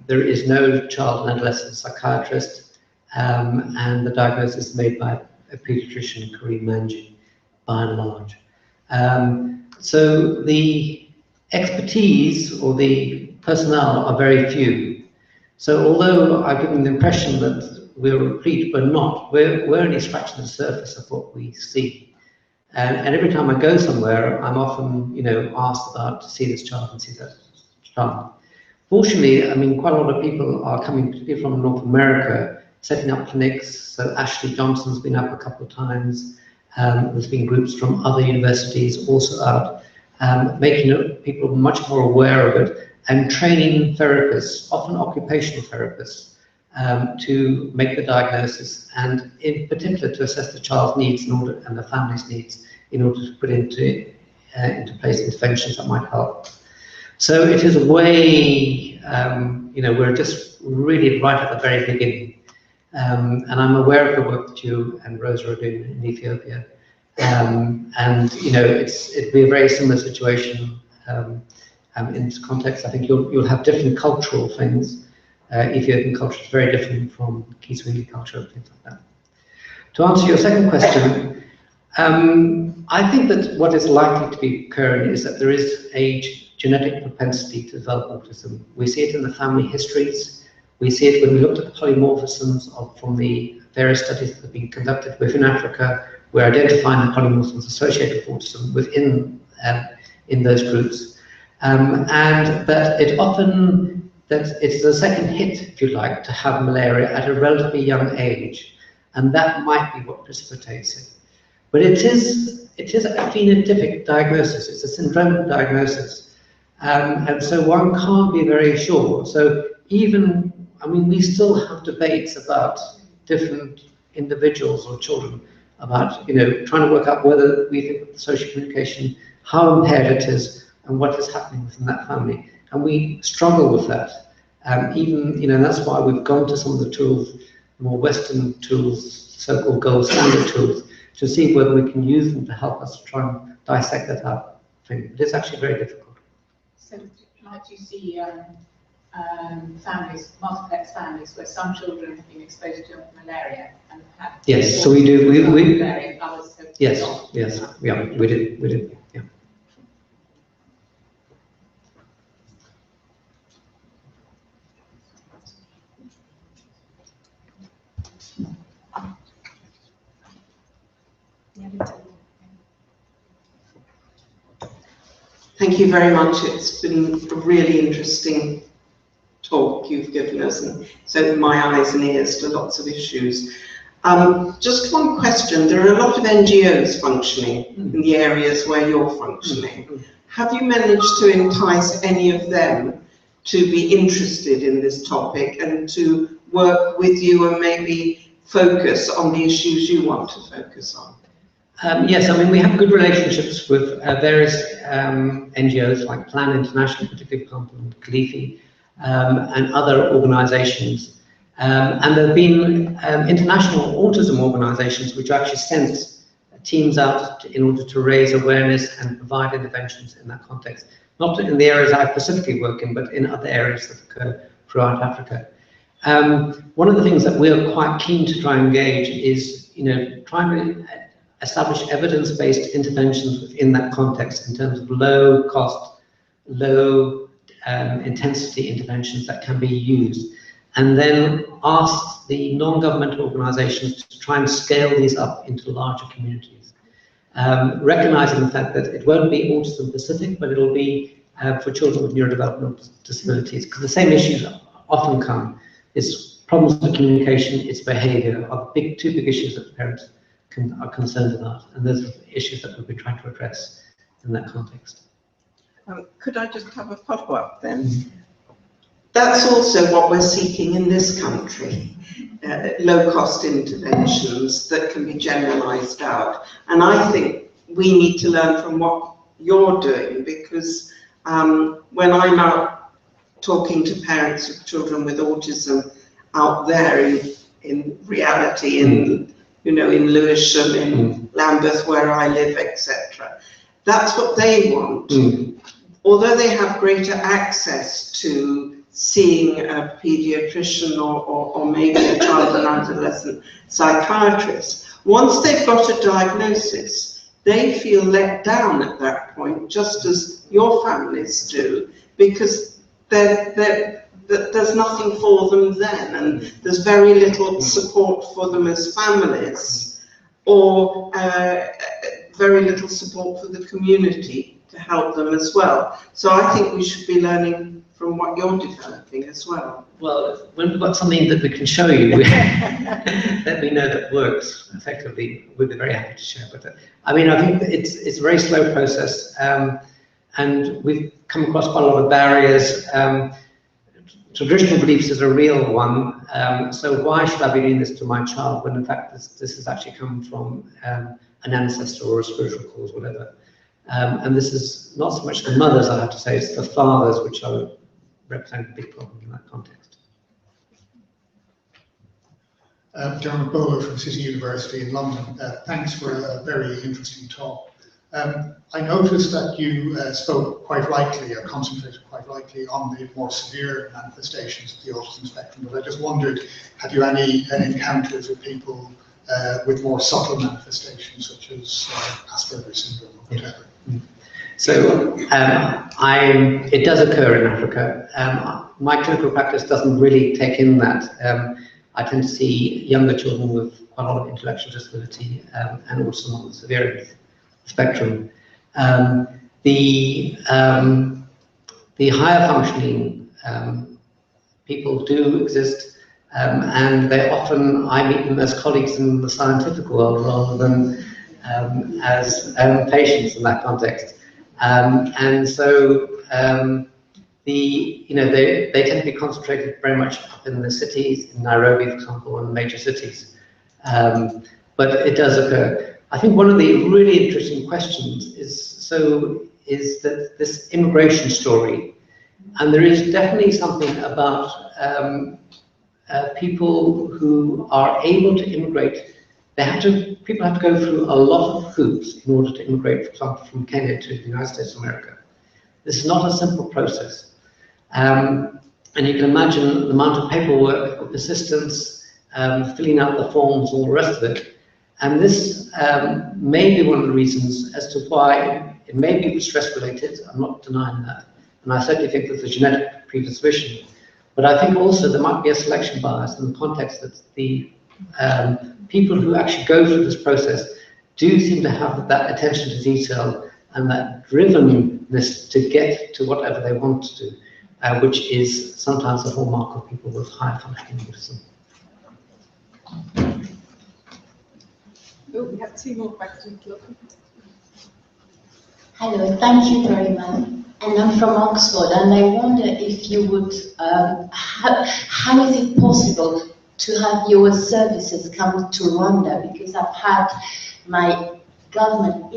[SPEAKER 2] There is no child and adolescent psychiatrist, and the diagnosis is made by a pediatrician, Crae, by and large. So the expertise or the personnel are very few. So although I've given the impression that we're replete, we're not. We're only scratching the surface of what we see. And every time I go somewhere, I'm often, asked about to see this child and see that child. Fortunately, I mean, quite a lot of people are coming, particularly from North America, setting up clinics. So Ashley Johnson's been up a couple of times. There's been groups from other universities also out, making people much more aware of it and training therapists, often occupational therapists, to make the diagnosis and in particular to assess the child's needs and the family's needs in order to put into place interventions that might help. So it is a way, we're just really right at the very beginning. And I'm aware of the work that you and Rosa are doing in Ethiopia. It'd be a very similar situation in this context. I think you'll have different cultural things. Ethiopian culture is very different from Kiswahili culture and things like that. To answer your second question, I think that what is likely to be occurring is that there is a genetic propensity to develop autism. We see it in the family histories. We see it when we looked at the polymorphisms from the various studies that have been conducted within Africa. We're identifying the polymorphisms associated with autism within in those groups, and that it's the second hit, if you like, to have malaria at a relatively young age, and that might be what precipitates it. But it is a phenotypic diagnosis. It's a syndromic diagnosis, and so one can't be very sure. So we still have debates about different individuals or children about trying to work out whether we think the social communication, how impaired it is, and what is happening within that family. And we struggle with that. That's why we've gone to some of the tools, more Western tools, so-called gold standard tools, to see whether we can use them to help us try and dissect that out. But it's actually very difficult.
[SPEAKER 4] So, might you see multiplex families, where some children have been exposed to malaria and have?
[SPEAKER 2] Yes, so we do.
[SPEAKER 4] Malaria, others have
[SPEAKER 2] yes,
[SPEAKER 4] not.
[SPEAKER 2] yes, yeah, we did, yeah.
[SPEAKER 5] Thank you very much. It's been a really interesting talk you've given us, and it's opened my eyes and ears to lots of issues. Just one question. There are a lot of NGOs functioning in the areas where you're functioning. Have you managed to entice any of them to be interested in this topic and to work with you and maybe focus on the issues you want to focus on?
[SPEAKER 2] Yes, we have good relationships with various NGOs like Plan International, particularly from Kilifi, and other organisations. And there have been international autism organisations which actually sent teams out in order to raise awareness and provide interventions in that context. Not in the areas I specifically work in, but in other areas that occur throughout Africa. One of the things that we're quite keen to try and engage is, trying to establish evidence-based interventions within that context in terms of low cost, low intensity interventions that can be used, and then ask the non-governmental organizations to try and scale these up into larger communities. Recognizing the fact that it won't be autism specific, but it'll be for children with neurodevelopmental disabilities, because the same issues often come. It's problems with communication, it's behavior, are two big issues that parents are concerned about, and those are issues that we'll be trying to address in that context.
[SPEAKER 5] Could I just have a follow-up then? That's also what we're seeking in this country, low-cost interventions that can be generalised out. And I think we need to learn from what you're doing, because when I'm out talking to parents of children with autism out there in reality, in Lewisham, in Lambeth, where I live, etc., that's what they want. Although they have greater access to seeing a paediatrician or maybe a child and adolescent psychiatrist, once they've got a diagnosis, they feel let down at that point, just as your families do, because there's nothing for them then, and there's very little support for them as families, or very little support for the community to help them as well. So I think we should be learning from what you're developing as well.
[SPEAKER 2] Well, when we've got something that we can show you that we know that works effectively, we'd be very happy to share with it. I mean, I think it's a very slow process, and we've come across quite a lot of barriers. Traditional beliefs is a real one, so why should I be doing this to my child when in fact this has actually come from an ancestor or a spiritual cause, whatever. And this is not so much the mothers, I have to say, it's the fathers which represent a big problem in that context.
[SPEAKER 6] John Bowler from City University in London. Thanks for a very interesting talk. I noticed that you spoke quite rightly, or concentrated quite rightly on the more severe manifestations of the autism spectrum, but I just wondered, have you any encounters with people with more subtle manifestations, such as Asperger's syndrome or whatever?
[SPEAKER 2] So it does occur in Africa. My clinical practice doesn't really take in that. I tend to see younger children with quite a lot of intellectual disability and also on the severe spectrum. The higher functioning people do exist, and I meet them as colleagues in the scientific world rather than as patients in that context. And so they tend to be concentrated very much up in the cities, in Nairobi, for example, and major cities. But it does occur. I think one of the really interesting questions is that this immigration story, and there is definitely something about people who are able to immigrate. People have to go through a lot of hoops in order to immigrate, for example, from Kenya to the United States of America. This is not a simple process. And you can imagine the amount of paperwork, the persistence, filling out the forms, all the rest of it. And this may be one of the reasons as to why it may be stress related. I'm not denying that. And I certainly think there's a genetic predisposition. But I think also there might be a selection bias in the context that the people who actually go through this process do seem to have that attention to detail and that drivenness to get to whatever they want to do, which is sometimes a hallmark of people with higher functioning autism.
[SPEAKER 1] Oh, we have two more questions.
[SPEAKER 7] Hello, thank you very much. And I'm from Oxford, and I wonder if you would, how is it possible to have your services come to Rwanda? Because I've had my government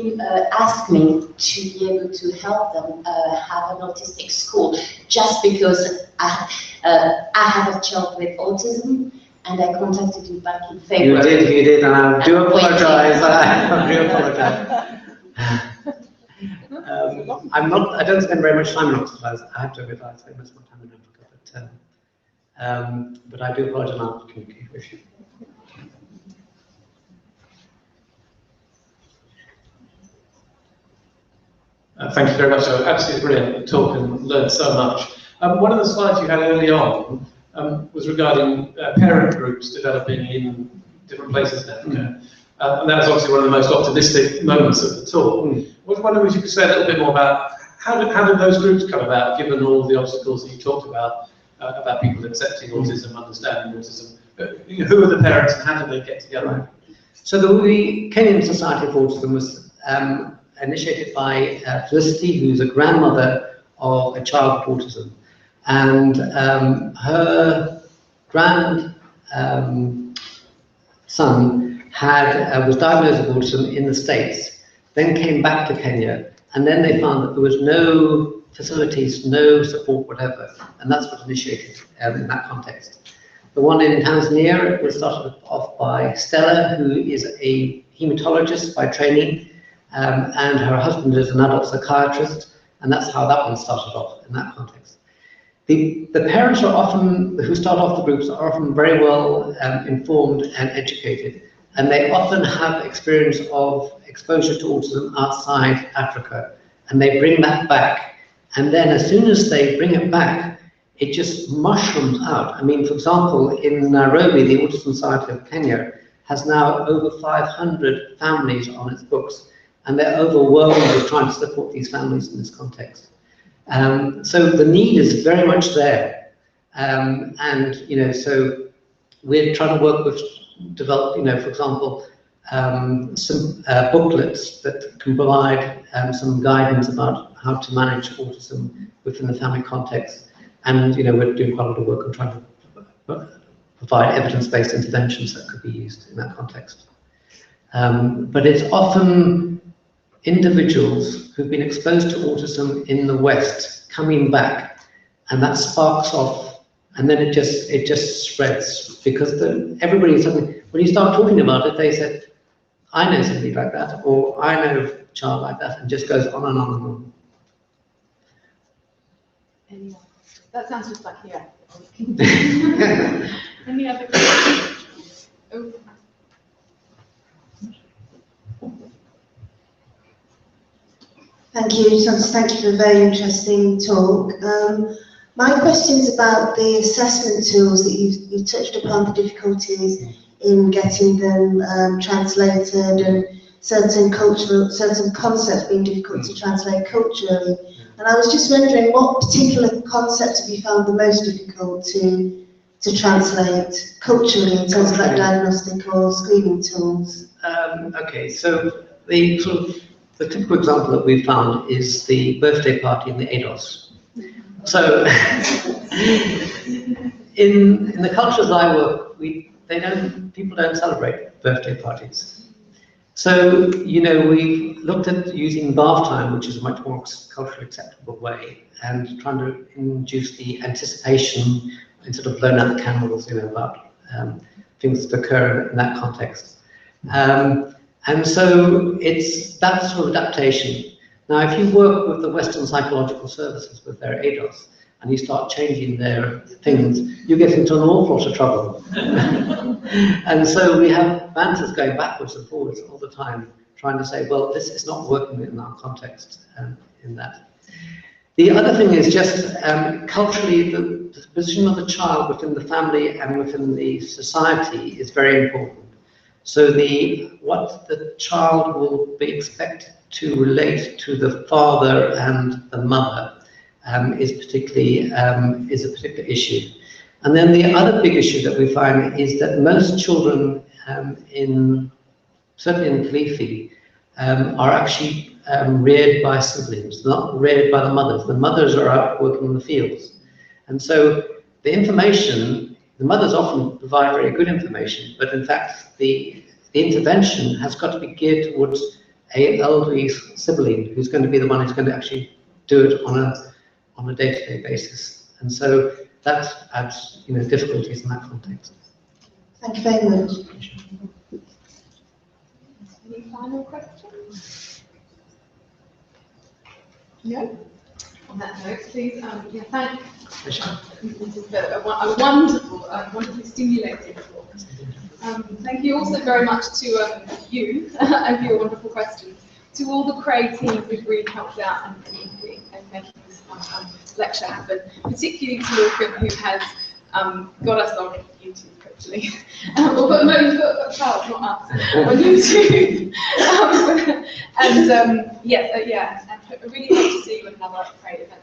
[SPEAKER 7] ask me to be able to help them have an autistic school, just because I have a child with autism, and I contacted you back in February.
[SPEAKER 2] You did, and I do apologize. I do apologize. I don't spend very much time in Oxford. I have to admit, I spend most of my time in Africa. But I do apologize for not communicating with you.
[SPEAKER 8] Thank you very much. Absolutely brilliant talk and learned so much. One of the slides you had early on was regarding parent groups developing in different places in Africa. And that was obviously one of the most optimistic moments of the talk. I was wondering if you could say a little bit more about how did those groups come about, given all the obstacles that you talked about people accepting autism, understanding autism. Who are the parents and how did they get together?
[SPEAKER 2] So the Kenyan Society of Autism was initiated by Felicity, who's a grandmother of a child with autism. And her son was diagnosed with autism in the States, then came back to Kenya, and then they found that there was no facilities, no support, whatever, and that's what initiated in that context. The one in Tanzania was started off by Stella, who is a hematologist by training, and her husband is an adult psychiatrist, and that's how that one started off in that context. The parents are often, who start off the groups, are often very well informed and educated, and they often have experience of exposure to autism outside Africa, and they bring that back, and then as soon as they bring it back, it just mushrooms out. I mean, for example, in Nairobi, the Autism Society of Kenya has now over 500 families on its books, and they're overwhelmed with trying to support these families in this context. So the need is very much there, and so we're trying to work with, develop, for example, some booklets that can provide some guidance about how to manage autism within the family context, and we're doing quite a lot of work on trying to provide evidence-based interventions that could be used in that context. But it's often individuals who've been exposed to autism in the West coming back, and that sparks off, and then it just spreads, because everybody suddenly, when you start talking about it, they said, I know somebody like that, or I know a child like that, and just goes on and on and on.
[SPEAKER 1] Anyone? That sounds just like here. Any other questions? Oh.
[SPEAKER 9] Thank you, Thomas. Thank you for a very interesting talk. My question is about the assessment tools that you've touched upon, the difficulties in getting them translated, and certain concepts being difficult to translate culturally. And I was just wondering, what particular concepts have you found the most difficult to translate culturally in terms of like diagnostic or screening tools?
[SPEAKER 2] Okay, so the typical example that we've found is the birthday party in the ADOS. So, in the cultures I work, people don't celebrate birthday parties. So, we've looked at using bath time, which is a much more culturally acceptable way, and trying to induce the anticipation instead of blowing out the candles, about things that occur in that context. And so it's that sort of adaptation. Now, if you work with the Western Psychological Services with their ADOS, and you start changing their things, you get into an awful lot of trouble. And so we have banters going backwards and forwards all the time, trying to say, well, this is not working in our context in that. The other thing is just culturally, the position of the child within the family and within the society is very important. So what the child will be expected to relate to the father and the mother is a particular issue. And then the other big issue that we find is that most children certainly in Kilifi, are actually reared by siblings, not reared by the mothers. The mothers are out working in the fields. And so the information, the mothers often provide very good information, but in fact the intervention has got to be geared towards an elderly sibling who's going to be the one who's going to actually do it on a day-to-day basis. And so that adds difficulties in that context.
[SPEAKER 9] Thank you very much.
[SPEAKER 1] Any final questions? No? on that note, please, yeah, thank Mrs. Bell, a wonderfully stimulating talk. Thank you also very much to you and for your wonderful questions. To all the Crae team who've really helped out and making this lecture happen, particularly to Morgan, who has got us on YouTube, hopefully. Or got Charles, not us, on YouTube. And yes, yeah, and I really hope to see you in another Crae event.